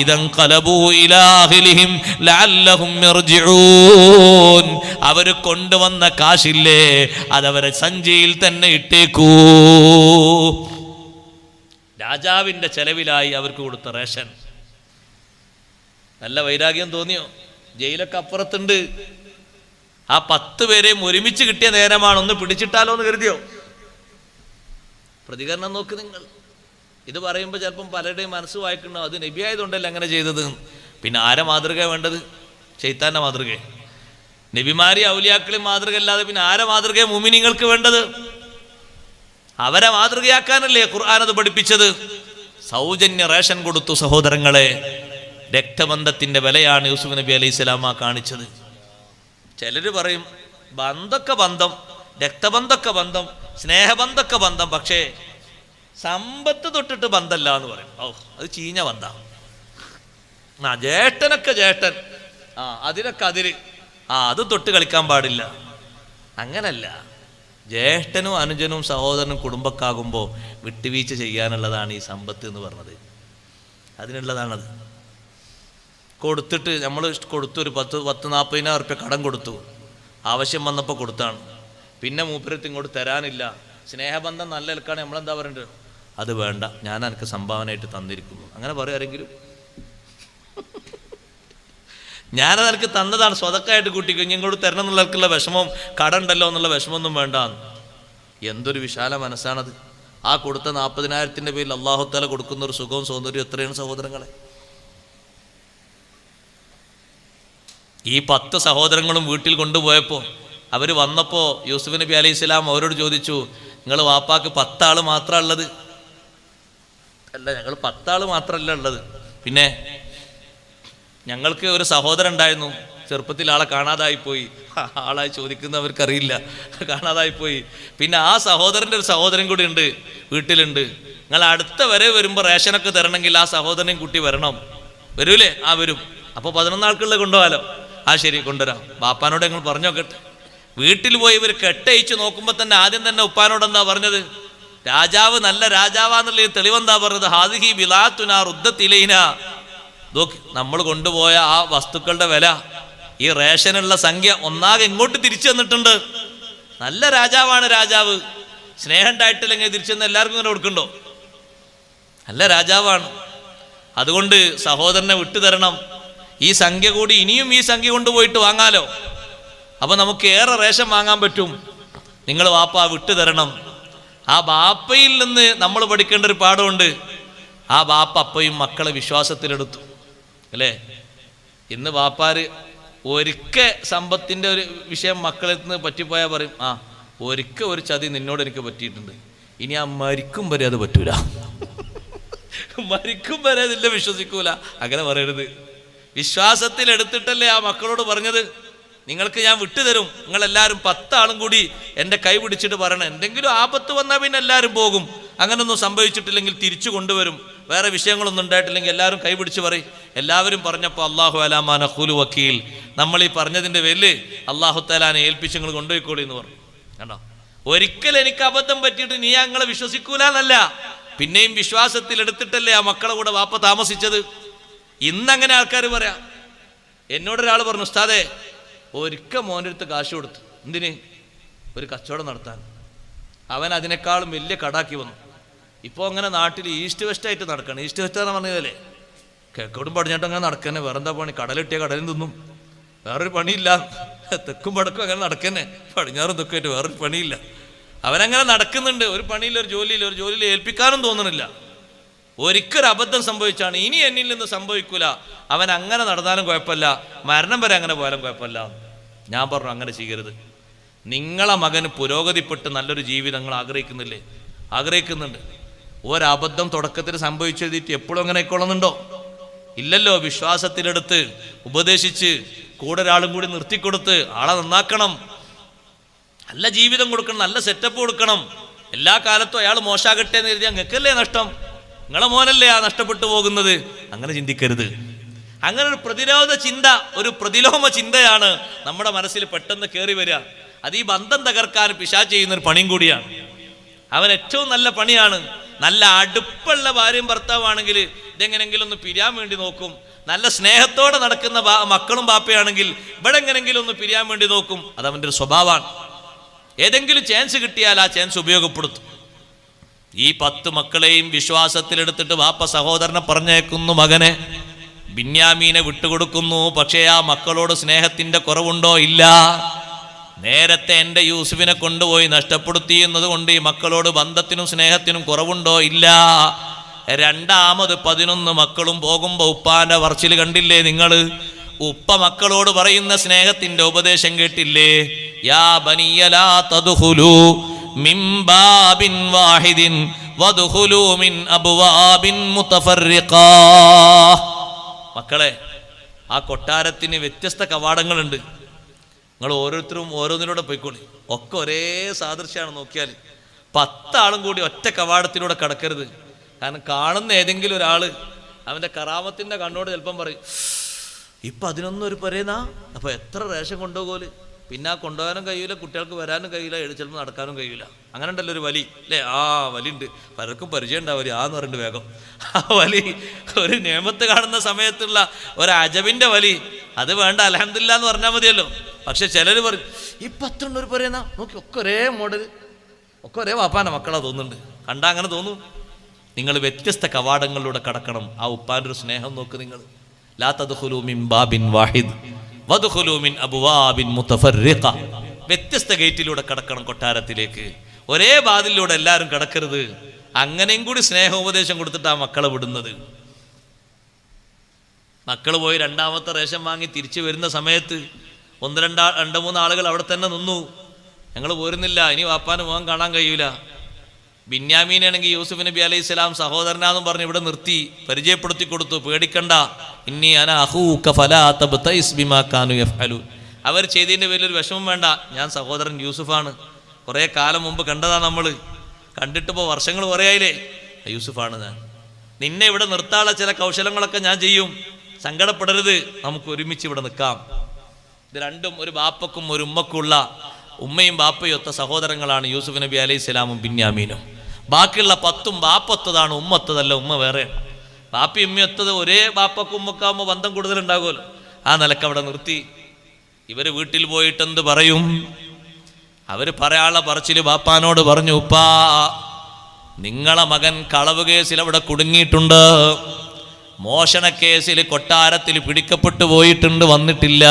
ഇദൻഖലബൂ ഇലാ അഹ്ലിഹിം ലഅല്ലഹും യർജിഊൻ. അവർ കൊണ്ടുവന്ന കാശില്ലേ, അതവരെ സഞ്ചിയിൽ തന്നെ ഇട്ടേക്കൂ. രാജാവിന്റെ ചെലവിലായി അവർക്ക് കൊടുത്ത റേഷൻ. നല്ല വൈരാഗ്യം തോന്നിയോ? ജയിലൊക്കെ അപ്പുറത്തുണ്ട്. ആ 10 പേരെയും ഒരുമിച്ച് കിട്ടിയ നേരമാണ്, ഒന്ന് പിടിച്ചിട്ടാലോ എന്ന് കരുതിയോ? പ്രതികരണം നോക്ക് നിങ്ങൾ. ഇത് പറയുമ്പോൾ ചിലപ്പം പലരുടെയും മനസ്സ് വായിക്കണോ, അത് നബി ആയതുകൊണ്ടല്ലേ അങ്ങനെ ചെയ്തത്. പിന്നെ ആരെ മാതൃക വേണ്ടത്? ശൈത്താന്റെ മാതൃക. നബിമാരി ഔലിയാക്കളി മാതൃക അല്ലാതെ പിന്നെ ആരെ മാതൃക മുഅ്മിനീങ്ങൾക്ക് വേണ്ടത്? അവരെ മാതൃകയാക്കാനല്ലേ ഖുർആൻ അത് പഠിപ്പിച്ചത്. സൗജന്യ റേഷൻ കൊടുത്തു സഹോദരങ്ങളെ. രക്തബന്ധത്തിന്റെ വിലയാണ് യൂസുഫ് നബി അലൈഹിസ്സലാം കാണിച്ചത്. ചിലര് പറയും ബന്ധമൊക്കെ ബന്ധം, രക്തബന്ധമൊക്കെ ബന്ധം, സ്നേഹബന്ധമൊക്കെ ബന്ധം, പക്ഷേ സമ്പത്ത് തൊട്ടിട്ട് ബന്ധമല്ല എന്ന് പറയും. ഓ, അത് ചീഞ്ഞ ബന്ധം. ജേട്ടനൊക്കെ ജേട്ടൻ, അതിനൊക്കെ അതിര്, അത് തൊട്ട് കളിക്കാൻ പാടില്ല. അങ്ങനല്ല. ജ്യേഷ്ഠനും അനുജനും സഹോദരനും കുടുംബക്കാകുമ്പോൾ വിട്ടുവീഴ്ച ചെയ്യാനുള്ളതാണ് ഈ സമ്പത്ത് എന്ന് പറഞ്ഞത്. അതിനുള്ളതാണത്. കൊടുത്തിട്ട് നമ്മൾ കൊടുത്തു, ഒരു 10-40,000 ഉറുപ്യ കടം കൊടുത്തു, ആവശ്യം വന്നപ്പോൾ കൊടുത്താണ്. പിന്നെ മൂപ്പരത്ത് ഇങ്ങോട്ട് തരാനില്ല. സ്നേഹബന്ധം നല്ല നിൽക്കാണ്, നമ്മളെന്താ പറയേണ്ടത്? അത് വേണ്ട, ഞാൻ എനിക്ക് സംഭാവനയായിട്ട് തന്നിരിക്കുന്നു. അങ്ങനെ പറയാരെങ്കിലും? ഞാനത് എനിക്ക് തന്നതാണ്, സ്വതക്കായിട്ട് കൂട്ടിക്കോ, ഇങ്ങോട്ട് തരണം എന്നുള്ളവർക്കുള്ള വിഷമം, കടണ്ടല്ലോ എന്നുള്ള വിഷമമൊന്നും വേണ്ട. എന്തൊരു വിശാല മനസ്സാണത്. ആ കൊടുത്ത 40,000-ന്റെ പേരിൽ അല്ലാഹു തആല കൊടുക്കുന്ന ഒരു സുഖവും സൗന്ദര്യവും എത്രയാണ് സഹോദരങ്ങളെ. ഈ 10 സഹോദരങ്ങളും വീട്ടിൽ കൊണ്ടുപോയപ്പോൾ അവർ വന്നപ്പോൾ യൂസുഫ് നബി അലൈഹിസ്സലാം അവരോട് ചോദിച്ചു, നിങ്ങൾ വാപ്പാക്ക് 10 ആള് മാത്രമാണ് ഉള്ളത്? അല്ല, ഞങ്ങൾ 10 ആള് മാത്രമല്ല ഉള്ളത്, പിന്നെ ഞങ്ങൾക്ക് ഒരു സഹോദരൻ ഉണ്ടായിരുന്നു, ചെറുപ്പത്തിൽ ആളെ കാണാതായിപ്പോയി. ആളായി ചോദിക്കുന്നവർക്കറിയില്ല, കാണാതായിപ്പോയി. പിന്നെ ആ സഹോദരൻ്റെ ഒരു സഹോദരൻ കൂടി ഉണ്ട്, വീട്ടിലുണ്ട്. നിങ്ങൾ അടുത്ത വരെ വരുമ്പോൾ റേഷനൊക്കെ തരണമെങ്കിൽ ആ സഹോദരനെയും കൂട്ടി വരണം. വരൂലേ? ആ വരും. അപ്പോൾ 11 ആൾക്കുള്ളത് കൊണ്ടുപോകാലോ. ആ ശരി, കൊണ്ടുവരാം. ബാപ്പാനോട് ഞങ്ങൾ പറഞ്ഞു നോക്കട്ടെ. വീട്ടിൽ പോയി ഇവർ കെട്ടയിച്ച് നോക്കുമ്പോൾ തന്നെ ആദ്യം തന്നെ ഉപ്പാനോട് എന്താ പറഞ്ഞത്? രാജാവ് നല്ല രാജാവാന്നുള്ള തെളിവെന്താ പറഞ്ഞത്? ഹാദിഹി ബിലാത്തുനാ റുദ്ദത്തിലൈന. നോക്ക്, നമ്മൾ കൊണ്ടുപോയ ആ വസ്തുക്കളുടെ വില, ഈ റേഷനുള്ള സംഖ്യ ഒന്നാകെ ഇങ്ങോട്ട് തിരിച്ചു തന്നിട്ടുണ്ട്. നല്ല രാജാവാണ് രാജാവ്. സ്നേഹം ഉണ്ടായിട്ടില്ലെങ്കിൽ തിരിച്ചെന്ന് എല്ലാവർക്കും ഇങ്ങനെ കൊടുക്കണ്ടോ? നല്ല രാജാവാണ്. അതുകൊണ്ട് സഹോദരനെ വിട്ടുതരണം. ഈ സംഖ്യ കൂടി ഇനിയും ഈ സംഖ്യ കൊണ്ടുപോയിട്ട് വാങ്ങാലോ. അപ്പൊ നമുക്ക് ഏറെ റേഷൻ വാങ്ങാൻ പറ്റും. നിങ്ങൾ വാപ്പ വിട്ടുതരണം. ആ ബാപ്പയിൽ നിന്ന് നമ്മൾ പഠിക്കേണ്ട ഒരു പാഠമുണ്ട്. ആ ബാപ്പ അപ്പയും മക്കളെ വിശ്വാസത്തിലെടുത്തു, അല്ലേ? ഇന്ന് ബാപ്പാര് ഒരിക്കൽ സമ്പത്തിൻ്റെ ഒരു വിഷയം മക്കളിൽ നിന്ന് പറ്റിപ്പോയാൽ പറയും, ആ ഒരിക്കൽ ഒരു ചതി നിന്നോട് എനിക്ക് പറ്റിയിട്ടുണ്ട്, ഇനി ആ മരിക്കും വരെ അത് പറ്റൂല, മരിക്കും വരെ അതില്ല, വിശ്വസിക്കൂല. അങ്ങനെ പറയരുത്. വിശ്വാസത്തിൽ എടുത്തിട്ടല്ലേ ആ മക്കളോട് പറഞ്ഞത്. നിങ്ങൾക്ക് ഞാൻ വിട്ടുതരും. നിങ്ങളെല്ലാവരും 10 ആളും കൂടി എൻ്റെ കൈ പിടിച്ചിട്ട് പറയണം, എന്തെങ്കിലും ആപത്ത് വന്നാൽ പിന്നെ എല്ലാവരും പോകും. അങ്ങനൊന്നും സംഭവിച്ചിട്ടില്ലെങ്കിൽ തിരിച്ചു കൊണ്ടുവരും. വേറെ വിഷയങ്ങളൊന്നും ഉണ്ടായിട്ടില്ലെങ്കിൽ എല്ലാവരും കൈ പിടിച്ച് പറയും. എല്ലാവരും പറഞ്ഞപ്പോൾ അല്ലാഹു അലാ മാ നഖൂലു വക്കീൽ, നമ്മൾ ഈ പറഞ്ഞതിൻ്റെ പേരിൽ അല്ലാഹു തആലാനെ ഏൽപ്പിച്ച് നിങ്ങൾ കൊണ്ടുപോയിക്കോളി എന്ന് പറഞ്ഞു. കണ്ടോ, ഒരിക്കൽ എനിക്ക് അബദ്ധം പറ്റിയിട്ട് നീ ഞങ്ങളെ വിശ്വസിക്കൂലെന്നല്ല, പിന്നെയും വിശ്വാസത്തിൽ എടുത്തിട്ടല്ലേ ആ മക്കളെ കൂടെ വാപ്പ താമസിച്ചത്. ഇന്നങ്ങനെ ആൾക്കാർ പറയാം. എന്നോടൊരാൾ പറഞ്ഞു, ഉസ്താദേ ഒരിക്കൽ മോൻ്റെ അടുത്ത് കാശ് കൊടുത്തു. എന്തിന്? ഒരു കച്ചവടം നടത്താൻ. അവൻ അതിനേക്കാളും വലിയ കടാക്കി വന്നു. ഇപ്പോൾ അങ്ങനെ നാട്ടിൽ ഈസ്റ്റ് വെസ്റ്റ് ആയിട്ട് നടക്കണം. ഈസ്റ്റ് വെസ്റ്റ് എന്ന് പറഞ്ഞതല്ലേ, കിഴക്കോടും പടിഞ്ഞാട്ടും അങ്ങനെ നടക്കന്നെ. വേറെന്താ പണി? കടലിട്ടിയ കടലിൽ തിന്നും, വേറൊരു പണിയില്ല. തെക്കും വടക്കും അങ്ങനെ നടക്കന്നെ, പടിഞ്ഞാറും തെക്കുമായിട്ട് വേറൊരു പണിയില്ല. അവനങ്ങനെ നടക്കുന്നുണ്ട്, ഒരു പണിയില്ല, ഒരു ജോലിയിൽ ഏൽപ്പിക്കാനും തോന്നണില്ല. ഒരിക്കലും അബദ്ധം സംഭവിച്ചാണ്, ഇനി എന്നിൽ നിന്ന് സംഭവിക്കൂല. അവൻ അങ്ങനെ നടന്നാലും കുഴപ്പമില്ല, മരണം വരെ അങ്ങനെ പോയാലും കുഴപ്പമില്ല. ഞാൻ പറഞ്ഞു, അങ്ങനെ ചെയ്യരുത്. നിങ്ങളെ മകന് പുരോഗതിപ്പെട്ട് നല്ലൊരു ജീവിതം നിങ്ങൾ ആഗ്രഹിക്കുന്നില്ലേ? ആഗ്രഹിക്കുന്നുണ്ട്. ഒരബദ്ധം തുടക്കത്തിൽ സംഭവിച്ചെഴുതിയിട്ട് എപ്പോഴും അങ്ങനെ ആയിക്കൊള്ളുന്നുണ്ടോ? ഇല്ലല്ലോ. വിശ്വാസത്തിലെടുത്ത് ഉപദേശിച്ച് കൂടെ ഒരാളും കൂടി നിർത്തിക്കൊടുത്ത് ആളെ നന്നാക്കണം, നല്ല ജീവിതം കൊടുക്കണം, നല്ല സെറ്റപ്പ് കൊടുക്കണം. എല്ലാ കാലത്തും അയാൾ മോശമാകട്ടെ എന്ന് കരുതിയാൽ നിങ്ങൾക്കല്ലേ നഷ്ടം? നിങ്ങളെ മോനല്ലേ ആ നഷ്ടപ്പെട്ടു പോകുന്നത്. അങ്ങനെ ചിന്തിക്കരുത്. അങ്ങനെ ഒരു പ്രതിരോധ ചിന്ത, ഒരു പ്രതിലോമ ചിന്തയാണ് നമ്മുടെ മനസ്സിൽ പെട്ടെന്ന് കയറി വരിക. അത് ഈ ബന്ധം തകർക്കാൻ പിശാച് ചെയ്യുന്നൊരു പണിയും കൂടിയാണ്. അവൻ ഏറ്റവും നല്ല പണിയാണ്. നല്ല അടുപ്പുള്ള ഭാര്യയും ഭർത്താവാണെങ്കിൽ ഇതെങ്ങനെങ്കിലും ഒന്ന് പിരിയാൻ വേണ്ടി നോക്കും. നല്ല സ്നേഹത്തോടെ നടക്കുന്ന മക്കളും ബാപ്പയാണെങ്കിൽ ഇവിടെ എങ്ങനെങ്കിലും ഒന്ന് പിരിയാൻ വേണ്ടി നോക്കും. അതവൻ്റെ ഒരു സ്വഭാവമാണ്. ഏതെങ്കിലും ചാൻസ് കിട്ടിയാൽ ആ ചാൻസ് ഉപയോഗപ്പെടുത്തും. ഈ 10 മക്കളെയും വിശ്വാസത്തിലെടുത്തിട്ട് വാപ്പ സഹോദരനെ പറഞ്ഞേക്കുന്നു, മകനെ ബിന്യാമീനെ വിട്ടുകൊടുക്കുന്നു. പക്ഷേ ആ മക്കളോട് സ്നേഹത്തിന്റെ കുറവുണ്ടോ? ഇല്ല. നേരത്തെ എൻ്റെ യൂസുഫിനെ കൊണ്ടുപോയി നഷ്ടപ്പെടുത്തി എന്നതുകൊണ്ട് ഈ മക്കളോട് ബന്ധത്തിനും സ്നേഹത്തിനും കുറവുണ്ടോ? ഇല്ല. രണ്ടാമത് 11 മക്കളും പോകുമ്പോൾ ഉപ്പാന്റെ വർച്ചിൽ കണ്ടില്ലേ നിങ്ങൾ? ഉപ്പ മക്കളോട് പറയുന്ന സ്നേഹത്തിന്റെ ഉപദേശം കേട്ടില്ലേ? യാ ബനിയ ലാ തദ്ഖുലൂ മിൻ ബാബിൻ വാഹിദിൻ വദ്ഖുലൂ മിൻ അബ്വാബിൻ മുതഫർരിഖാ. മക്കളെ, ആ കൊട്ടാരത്തിന് വ്യത്യസ്ത കവാടങ്ങളുണ്ട്. നിങ്ങൾ ഓരോരുത്തരും ഓരോന്നിലൂടെ പോയിക്കോളി. ഒക്കെ ഒരേ സാദൃശ്യമാണ്. നോക്കിയാൽ 10 ആളും കൂടി ഒറ്റ കവാടത്തിലൂടെ കടക്കരുത്. കാരണം കാണുന്ന ഏതെങ്കിലും ഒരാൾ അവൻ്റെ കറാമത്തിൻ്റെ കണ്ണോട് ചിലപ്പം പറയും, ഇപ്പം 11 ഒരു പരേന്നാ, അപ്പോൾ എത്ര റേഷൻ കൊണ്ടുപോകല്? പിന്നെ ആ കൊണ്ടുപോകാനും കഴിയില്ല, കുട്ടികൾക്ക് വരാനും കഴിയില്ല, ചിലപ്പോൾ നടക്കാനും കഴിയില്ല. അങ്ങനെ ഉണ്ടല്ലോ ഒരു വലി അല്ലേ? ആ വലി ഉണ്ട്, പലർക്കും പരിചയം ഉണ്ടാവില്ല. ആന്ന് പറഞ്ഞിട്ട് വേഗം ആ വലി, ഒരു നിയമത്ത് കാണുന്ന സമയത്തുള്ള ഒരു അജബിൻ്റെ വലി, അത് വേണ്ട അൽഹംദുലില്ലാ എന്ന് പറഞ്ഞാൽ മതിയല്ലോ. പക്ഷെ ചിലർ പറയും, ഈ 10 ഒരു പറയുന്ന നോക്കി, ഒക്കെ ഒരേ മോഡൽ, ഒക്കെ ഒരേ വാപ്പാൻ്റെ മക്കളാ തോന്നുന്നുണ്ട്. കണ്ടാ അങ്ങനെ തോന്നും. നിങ്ങൾ വ്യത്യസ്ത കവാടങ്ങളിലൂടെ കടക്കണം. ആ ഉപ്പാൻ്റെ ഒരു സ്നേഹം നോക്ക് നിങ്ങൾ. ലാ തദ്ഖുലൂ മിൻ ബാബിൻ വാഹിദ് വദ്ഖുലൂ മിൻ അബ്വാബിൻ മുതഫർരിഖ. വ്യത്യസ്ത ഗേറ്റിലൂടെ കടക്കണം കൊട്ടാരത്തിലേക്ക്. ഒരേ വാതിലിലൂടെ എല്ലാവരും കടക്കരുത്. അങ്ങനെയും കൂടി സ്നേഹോപദേശം കൊടുത്തിട്ട് ആ മക്കളെ വിടുന്നത്. മക്കൾ പോയി രണ്ടാമത്തെ റേഷൻ വാങ്ങി തിരിച്ചു വരുന്ന സമയത്ത് 2-3 ആളുകൾ അവിടെ തന്നെ നിന്നു. ഞങ്ങൾ പോരുന്നില്ല, ഇനി വാപ്പാന് മുഖം കാണാൻ കഴിയൂല. ബിന്യാമീനാണെങ്കിൽ യൂസുഫ് നബി അലൈഹി സ്വലാം സഹോദരനാന്നും പറഞ്ഞ് ഇവിടെ നിർത്തി പരിചയപ്പെടുത്തി കൊടുത്തു. പേടിക്കണ്ട, ഇന്നി അന അഖൂക ഫലാ തബ്തഇസ് ബിമാ കാനൂ യഫ്അലൂൻ. അവർ ചെയ്തതിൻ്റെ പേരിൽ ഒരു വിഷമം വേണ്ട, ഞാൻ സഹോദരൻ യൂസുഫാണ്, കുറേ കാലം മുമ്പ് കണ്ടതാണ്, നമ്മൾ കണ്ടിട്ടിപ്പോൾ വർഷങ്ങൾ കുറേയായില്ലേ. യൂസുഫാണ് ഞാൻ. നിന്നെ ഇവിടെ നിർത്താനുള്ള ചില കൗശലങ്ങളൊക്കെ ഞാൻ ചെയ്യും, സങ്കടപ്പെടരുത്, നമുക്ക് ഒരുമിച്ച് ഇവിടെ നിൽക്കാം. ഇത് രണ്ടും ഒരു ബാപ്പക്കും ഒരു ഉമ്മക്കുള്ള, ഉമ്മയും ബാപ്പയും ഒത്ത സഹോദരങ്ങളാണ് യൂസുഫ് നബി അലൈഹി സ്വലാമും ബിന്യാമീനും. ബാക്കിയുള്ള 10 ബാപ്പത്തതാണ്, ഉമ്മത്തതല്ല. ഉമ്മ വേറെ. ബാപ്പി ഉമ്മയൊത്തത് ഒരേ ബാപ്പക്കും ഉമ്മക്കാവുമ്പോൾ ബന്ധം കൂടുതലുണ്ടാകുമല്ലോ. ആ നിലക്ക് അവിടെ നിർത്തി. ഇവർ വീട്ടിൽ പോയിട്ട് എന്ത് പറയും? അവർ പറയാനുള്ള പറച്ചിൽ ബാപ്പാനോട് പറഞ്ഞു, ഉപ്പാ നിങ്ങളെ മകൻ കളവ് കേസിൽ അവിടെ കുടുങ്ങിയിട്ടുണ്ട്, മോഷണക്കേസിൽ കൊട്ടാരത്തിൽ പിടിക്കപ്പെട്ടു പോയിട്ടുണ്ട്, വന്നിട്ടില്ല.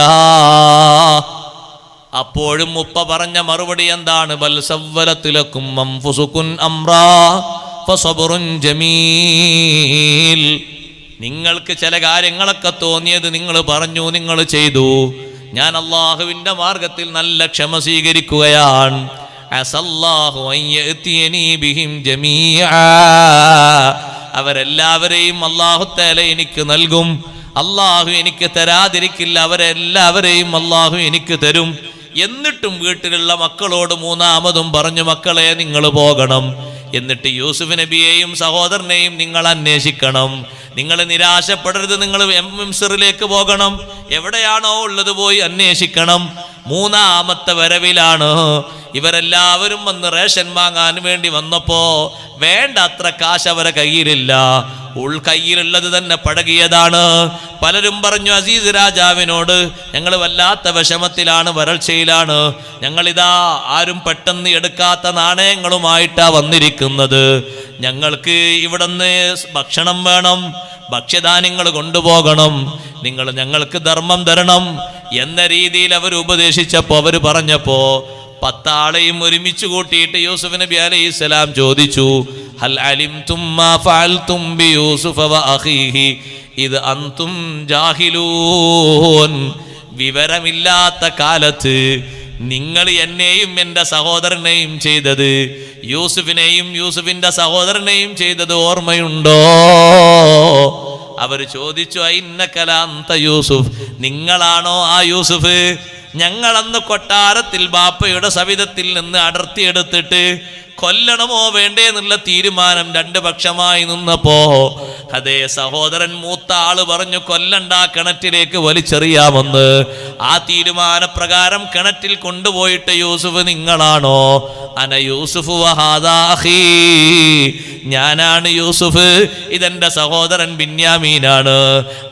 അപ്പോഴും ഉപ്പ പറഞ്ഞ മറുപടി എന്താണ്? ബൽ സവ്വലത് ലക്കും അൻഫുസുകുൻ അംറാ ഫസബ്റുൻ ജമീൽ. നിങ്ങൾക്ക് ചില കാര്യങ്ങളൊക്കെ തോന്നിയത് നിങ്ങൾ പറഞ്ഞു, നിങ്ങൾ ചെയ്തു. ഞാൻ അല്ലാഹുവിൻ്റെ മാർഗത്തിൽ നല്ല ക്ഷമ സ്വീകരിക്കുകയാണ്. അസല്ലാഹു അൻ യഅതിയനി ബിഹിം ജമീഅ. അവരെല്ലാവരെയും അല്ലാഹു തആല എനിക്ക് നൽകും. അള്ളാഹു എനിക്ക് തരാതിരിക്കില്ല, അവരെല്ലാവരെയും അള്ളാഹു എനിക്ക് തരും. എന്നിട്ടും വീട്ടിലുള്ള മക്കളോട് മൂന്നാമതും പറഞ്ഞു, മക്കളെ നിങ്ങൾ പോകണം, എന്നിട്ട് യൂസുഫ് നബിയെയും സഹോദരനെയും നിങ്ങൾ അന്വേഷിക്കണം, നിങ്ങൾ നിരാശപ്പെടരുത്, നിങ്ങൾ മിസ്റിലേക്ക് പോകണം, എവിടെയാണോ ഉള്ളത് പോയി അന്വേഷിക്കണം. മൂന്നാമത്തെ വരവിലാണ് ഇവരെല്ലാവരും വന്ന് റേഷൻ വാങ്ങാൻ വേണ്ടി വന്നപ്പോ വേണ്ടത്ര കാശ് അവരെ കയ്യിലില്ല, കയ്യിലുള്ളത് തന്നെ പഴകിയതാണ്. പലരും പറഞ്ഞു അസീസ് രാജാവിനോട്, ഞങ്ങൾ വല്ലാത്ത വിഷമത്തിലാണ്, വരൾച്ചയിലാണ്, ഞങ്ങളിതാ ആരും പെട്ടെന്ന് എടുക്കാത്ത നാണയങ്ങളുമായിട്ടാ വന്നിരിക്കുന്നത്, ഞങ്ങൾക്ക് ഇവിടുന്ന് ഭക്ഷണം വേണം, ഭക്ഷ്യധാന്യങ്ങൾ കൊണ്ടുപോകണം, നിങ്ങൾ ഞങ്ങൾക്ക് ധർമ്മം തരണം എന്ന രീതിയിൽ അവർ ഉപദേശിച്ചപ്പോ, അവർ പറഞ്ഞപ്പോ 10 ആളെയും ഒരുമിച്ച് കൂട്ടിയിട്ട് യൂസുഫ് നബി അലൈഹിസ്സലാം ചോദിച്ചു, ഹൽ അലിംതും മാ ഫഅൽതും ബി യൂസുഫ വ അഖീഹി ഇദ് അൻതും ജാഹിലൂൻ. വിവരമില്ലാത്ത കാലത്ത് നിങ്ങൾ എന്നെയും എൻ്റെ സഹോദരനെയും ചെയ്തത്, യൂസുഫിനെയും യൂസുഫിന്റെ സഹോദരനെയും ചെയ്തത് ഓർമ്മയുണ്ടോ? അവർ ചോദിച്ചു, ഇന്നക ലഅൻത യൂസുഫ്, നിങ്ങളാണോ ആ യൂസുഫ്? ഞങ്ങളന്ന് കൊട്ടാരത്തിൽ ബാപ്പയുടെ സവിധത്തിൽ നിന്ന് അടർത്തിയെടുത്തിട്ട് കൊല്ലണമോ വേണ്ടേ എന്നുള്ള തീരുമാനം 2 പക്ഷമായി നിന്നപ്പോ അതേ സഹോദരൻ മൂത്ത ആള് പറഞ്ഞു, കൊല്ലണ്ട, കിണറ്റിലേക്ക് വലിച്ചെറിയാമെന്ന്. ആ തീരുമാനപ്രകാരം കിണറ്റിൽ കൊണ്ടുപോയിട്ട് യൂസുഫ് നിങ്ങളാണോ? അന യൂസുഫ് വഹാദാ അഖീ, ഞാനാണ് യൂസുഫ്, ഇതെന്റെ സഹോദരൻ ബിന്യാമീനാണ്.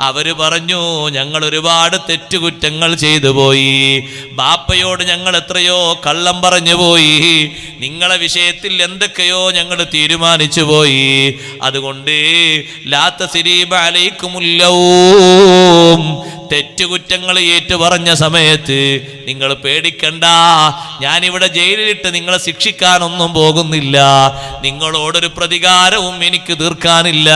അവര് പറഞ്ഞു, ഞങ്ങൾ ഒരുപാട് തെറ്റുകുറ്റങ്ങൾ ചെയ്തു പോയി, ബാപ്പയോട് ഞങ്ങൾ എത്രയോ കള്ളം പറഞ്ഞു പോയി, നിങ്ങളെ വിഷയത്തിൽ എന്തൊക്കെയോ ഞങ്ങൾ തീരുമാനിച്ചു പോയി, അതുകൊണ്ട് ലാ തസ്രീബ അലൈക്കുമുൽ ലൗം, തെറ്റുകുറ്റങ്ങൾ ഏറ്റു പറഞ്ഞ സമയത്ത് നിങ്ങൾ പേടിക്കണ്ട, ഞാനിവിടെ ജയിലിലിട്ട് നിങ്ങളെ ശിക്ഷിക്കാനൊന്നും പോകുന്നില്ല, നിങ്ങളോടൊരു പ്രതികാരവും എനിക്ക് തീർക്കാനില്ല.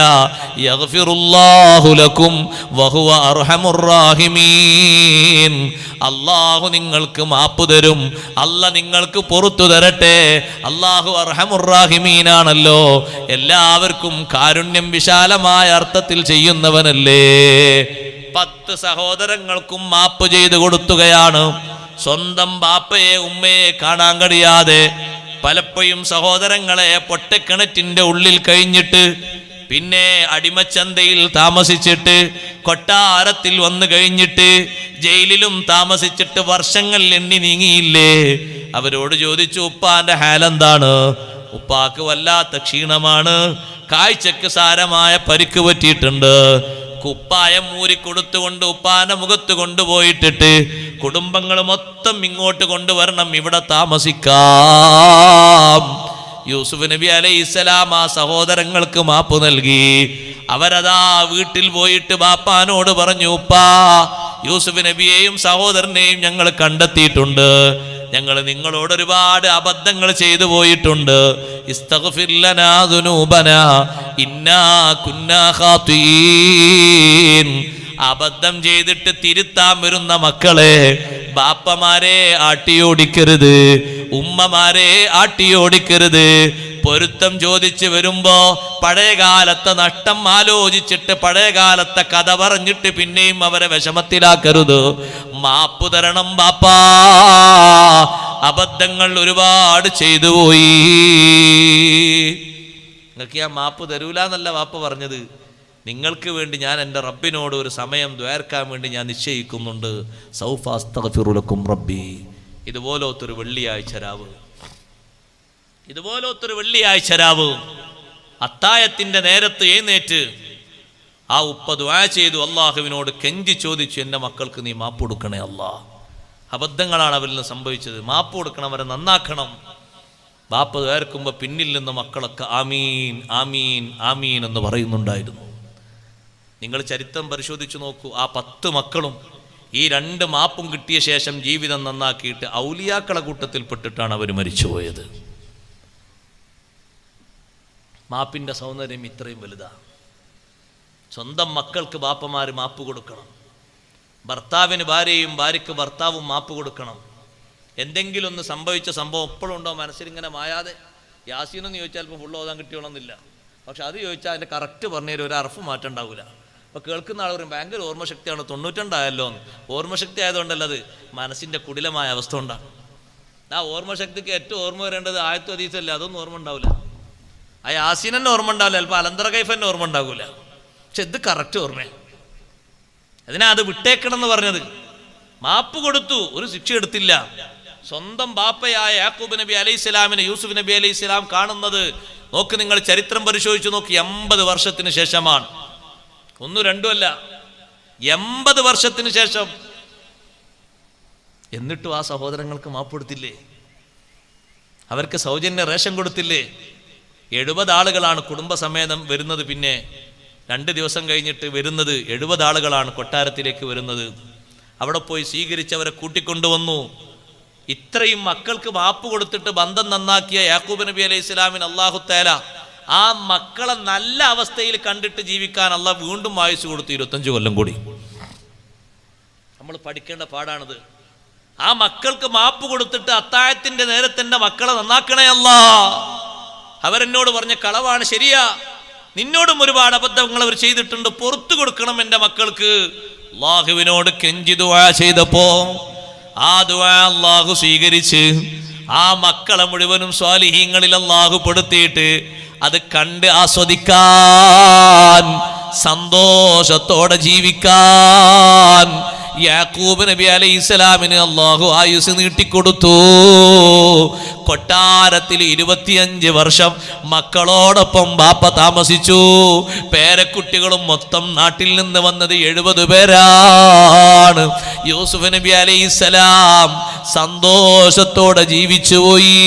യഗ്ഫിറുല്ലാഹു ലക്കും വഹുവ അർഹമുർ റാഹിമീൻ, അള്ളാഹു നിങ്ങൾക്ക് മാപ്പ് തരും, അല്ല നിങ്ങൾക്ക് പുറത്തു തരട്ടെ. അള്ളാഹു അർഹമുർ റാഹിമീനാണല്ലോ, എല്ലാവർക്കും കാരുണ്യം വിശാലമായ അർത്ഥത്തിൽ ചെയ്യുന്നവനല്ലേ. 10 സഹോദരങ്ങൾക്കും മാപ്പ് ചെയ്തു കൊടുത്തുകയാണ്. സ്വന്തം ബാപ്പയെ ഉമ്മയെ കാണാൻ കഴിയാതെ പലപ്പോഴും സഹോദരങ്ങളെ പൊട്ടക്കിണറ്റിന്റെ ഉള്ളിൽ കഴിഞ്ഞിട്ട്, പിന്നെ അടിമച്ചന്തയിൽ താമസിച്ചിട്ട്, കൊട്ടാരത്തിൽ വന്നു കഴിഞ്ഞിട്ട്, ജയിലിലും താമസിച്ചിട്ട് വർഷങ്ങൾ എണ്ണി നീങ്ങിയില്ലേ. അവരോട് ചോദിച്ചു, ഉപ്പാന്റെ ഹാലെന്താണ്? ഉപ്പാക്ക് വല്ലാത്ത ക്ഷീണമാണ്, കാഴ്ചക്ക് സാരമായ പരിക്ക് പറ്റിയിട്ടുണ്ട്. കുപ്പായം മൂരിക്കൊടുത്തുകൊണ്ട് ഉപ്പാന്റെ മുഖത്ത് കൊണ്ടുപോയിട്ടിട്ട് കുടുംബങ്ങൾ മൊത്തം ഇങ്ങോട്ട് കൊണ്ടുവരണം, ഇവിടെ താമസിക്കാം. യൂസുഫ് നബി അലൈഹിസ്സലാം ആ സഹോദരങ്ങൾക്ക് മാപ്പ് നൽകി. അവരതാ വീട്ടിൽ പോയിട്ട് ബാപ്പാനോട് പറഞ്ഞു, ഉപ്പാ, യൂസുഫ് നബിയെയും സഹോദരനെയും ഞങ്ങൾ കണ്ടെത്തിയിട്ടുണ്ട്, ഞങ്ങൾ നിങ്ങളോട് ഒരുപാട് അബദ്ധങ്ങൾ ചെയ്തു പോയിട്ടുണ്ട്, ഇസ്തഗ്ഫിർ ലനാ ദുനൂബനാ ഇന്നാ കുന്നാ ഖാതീൻ. അബദ്ധം ചെയ്തിട്ട് തിരുത്താൻ വരുന്ന മക്കളെ ബാപ്പമാരെ ആട്ടിയോടിക്കരുത്, ഉമ്മമാരെ ആട്ടിയോടിക്കരുത്. പൊരുത്തം ചോദിച്ച് വരുമ്പോ പഴയകാലത്തെ നഷ്ടം ആലോചിച്ചിട്ട് പഴയകാലത്തെ കഥ പറഞ്ഞിട്ട് പിന്നെയും അവരെ വിഷമത്തിലാക്കരുത്. മാപ്പ് തരണം ബാപ്പാ, അബദ്ധങ്ങൾ ഒരുപാട് ചെയ്തു പോയി. നിങ്ങൾക്ക് ഞാൻ മാപ്പ് തരൂല എന്നല്ല വാപ്പ പറഞ്ഞത്, നിങ്ങൾക്ക് വേണ്ടി ഞാൻ എൻ്റെ റബ്ബിനോട് ഒരു സമയം ദ്വാരക്കാൻ വേണ്ടി ഞാൻ നിശ്ചയിക്കുന്നുണ്ട്. സൗഫ അസ്തഗ്ഫിറു ലക്കും റബ്ബി. ഇതുപോലത്തൊരു വെള്ളിയാഴ്ച രാവ്, ഇതുപോലത്തൊരു വെള്ളിയാഴ്ച രാവ് അത്തായത്തിൻ്റെ നേരത്ത് എഴുന്നേറ്റ് ആ ഉപ്പ ദുആ ചെയ്തു, അള്ളാഹുവിനോട് കെഞ്ചി ചോദിച്ചു, എൻ്റെ മക്കൾക്ക് നീ മാപ്പ് കൊടുക്കണേ അല്ലാ, അബദ്ധങ്ങളാണ് അവരിൽ നിന്ന് സംഭവിച്ചത്, മാപ്പ് കൊടുക്കണം, അവരെ നന്നാക്കണം. ബാപ്പ ദ്വാരക്കുമ്പോൾ പിന്നിൽ നിന്ന് മക്കളൊക്കെ ആമീൻ ആമീൻ ആമീൻ എന്ന് പറയുന്നുണ്ടായിരുന്നു. നിങ്ങൾ ചരിത്രം പരിശോധിച്ചു നോക്കൂ, ആ 10 മക്കളും ഈ 2 മാപ്പും കിട്ടിയ ശേഷം ജീവിതം നന്നാക്കിയിട്ട് ഔലിയാക്കളെ കൂട്ടത്തിൽപ്പെട്ടിട്ടാണ് അവർ മരിച്ചുപോയത്. മാപ്പിൻ്റെ സൗന്ദര്യം ഇത്രയും വലുതാ. സ്വന്തം മക്കൾക്ക് ബാപ്പമാർ മാപ്പ് കൊടുക്കണം, ഭർത്താവിന് ഭാര്യയും ഭാര്യയ്ക്ക് ഭർത്താവും മാപ്പ് കൊടുക്കണം. എന്തെങ്കിലും ഒന്ന് സംഭവിച്ച സംഭവം എപ്പോഴും ഉണ്ടോ മനസ്സിലിങ്ങനെ മായാതെ? യാസീനെന്ന് ചോദിച്ചാൽ ഇപ്പോൾ ഫുള്ള് ഓതാൻ കിട്ടിയോണമെന്നില്ല, പക്ഷെ അത് ചോദിച്ചാൽ അതിൻ്റെ കറക്റ്റ് പറഞ്ഞൊരു ഒരു അർഫ് മാറ്റം ഉണ്ടാവില്ല. അപ്പോൾ കേൾക്കുന്ന ആൾ പറയും ഭയങ്കര ഓർമ്മശക്തിയാണ്, 92 എന്ന്. ഓർമ്മശക്തി ആയതുകൊണ്ടല്ല, അത് മനസ്സിൻ്റെ കുടിലമായ അവസ്ഥ കൊണ്ടാണ്. ആ ഓർമ്മശക്തിക്ക് ഏറ്റവും ഓർമ്മ വരേണ്ടത് ആയത്തും ഹദീസല്ലേ, അതൊന്നും ഓർമ്മ ഉണ്ടാവില്ല. ആ യാസീൻ തന്നെ ഓർമ്മ ഉണ്ടാവില്ല, ചിലപ്പോൾ അലന്തറ കൈഫ് തന്നെ ഓർമ്മ ഉണ്ടാവില്ല. പക്ഷെ ഇത് കറക്റ്റ് ഓർമ്മയാണ്. അതിനാ അത് വിട്ടേക്കണം എന്ന് പറഞ്ഞത്. മാപ്പ് കൊടുത്തു, ഒരു ശിക്ഷ എടുത്തില്ല. സ്വന്തം ബാപ്പയായ യാക്കൂബ് നബി അലൈഹിസ്സലാമിനെ യൂസുഫ് നബി അലൈഹിസ്സലാം കാണുന്നത് നോക്ക്, നിങ്ങൾ ചരിത്രം പരിശോധിച്ചു നോക്കി, 80 വർഷത്തിന് ശേഷമാണ്. 1-2 അല്ല, 80 വർഷത്തിന് ശേഷം. എന്നിട്ടും ആ സഹോദരങ്ങൾക്ക് മാപ്പ് കൊടുത്തില്ലേ? അവർക്ക് സൗജന്യ റേഷൻ കൊടുത്തില്ലേ? 70 ആളുകളാണ് കുടുംബസമേതം വരുന്നത്. പിന്നെ 2 ദിവസം കഴിഞ്ഞിട്ട് വരുന്നത് 70 ആളുകളാണ് കൊട്ടാരത്തിലേക്ക് വരുന്നത്. അവിടെ പോയി സ്വീകരിച്ചവരെ കൂട്ടിക്കൊണ്ടുവന്നു. ഇത്രയും മക്കൾക്ക് മാപ്പ് കൊടുത്തിട്ട് ബന്ധം നന്നാക്കിയ യാക്കൂബ് നബി അലൈഹി സ്വലാമിന് അല്ലാഹു തആല ആ മക്കളെ നല്ല അവസ്ഥയിൽ കണ്ടിട്ട് ജീവിക്കാൻ അള്ളാഹ് വീണ്ടും ആയുസ് കൊടുത്തു, 25 കൊല്ലം കൂടി. നമ്മൾ പഠിക്കേണ്ട പാടാണിത്. ആ മക്കൾക്ക് മാപ്പ് കൊടുത്തിട്ട് അത്താഴത്തിന്റെ നേരത്തെ എൻ്റെ മക്കളെ നന്നാക്കണേ അല്ലാ. അവരെന്നോട് പറഞ്ഞ കളവാണ്, ശരിയാ, നിന്നോടും ഒരുപാട് അബദ്ധങ്ങൾ അവർ ചെയ്തിട്ടുണ്ട്, പുറത്തു കൊടുക്കണം എൻ്റെ മക്കൾക്ക്. അല്ലാഹുവിനോട് കെഞ്ചി ദുആ ചെയ്തപ്പോ ആ ദുആ അല്ലാഹു സ്വീകരിച്ച് ആ മക്കളെ മുഴുവനും സ്വാലിഹീങ്ങളിൽ അല്ലാഹു പെടുത്തിയിട്ട് അത് കണ്ട് ആസ്വദിക്കാൻ, സന്തോഷത്തോടെ ജീവിക്കാൻ യാക്കൂബ് നബി അലൈഹിസ്സലാമിന് അല്ലാഹു ആയുസ് നീട്ടിക്കൊടുത്തു. കൊട്ടാരത്തിൽ 25 വർഷം മക്കളോടൊപ്പം ബാപ്പ താമസിച്ചു. പേരക്കുട്ടികളും മൊത്തം നാട്ടിൽ നിന്ന് വന്നത് 70 പേരാണ്. യൂസുഫ് നബി അലൈഹിസ്സലാം സന്തോഷത്തോടെ ജീവിച്ചുപോയി.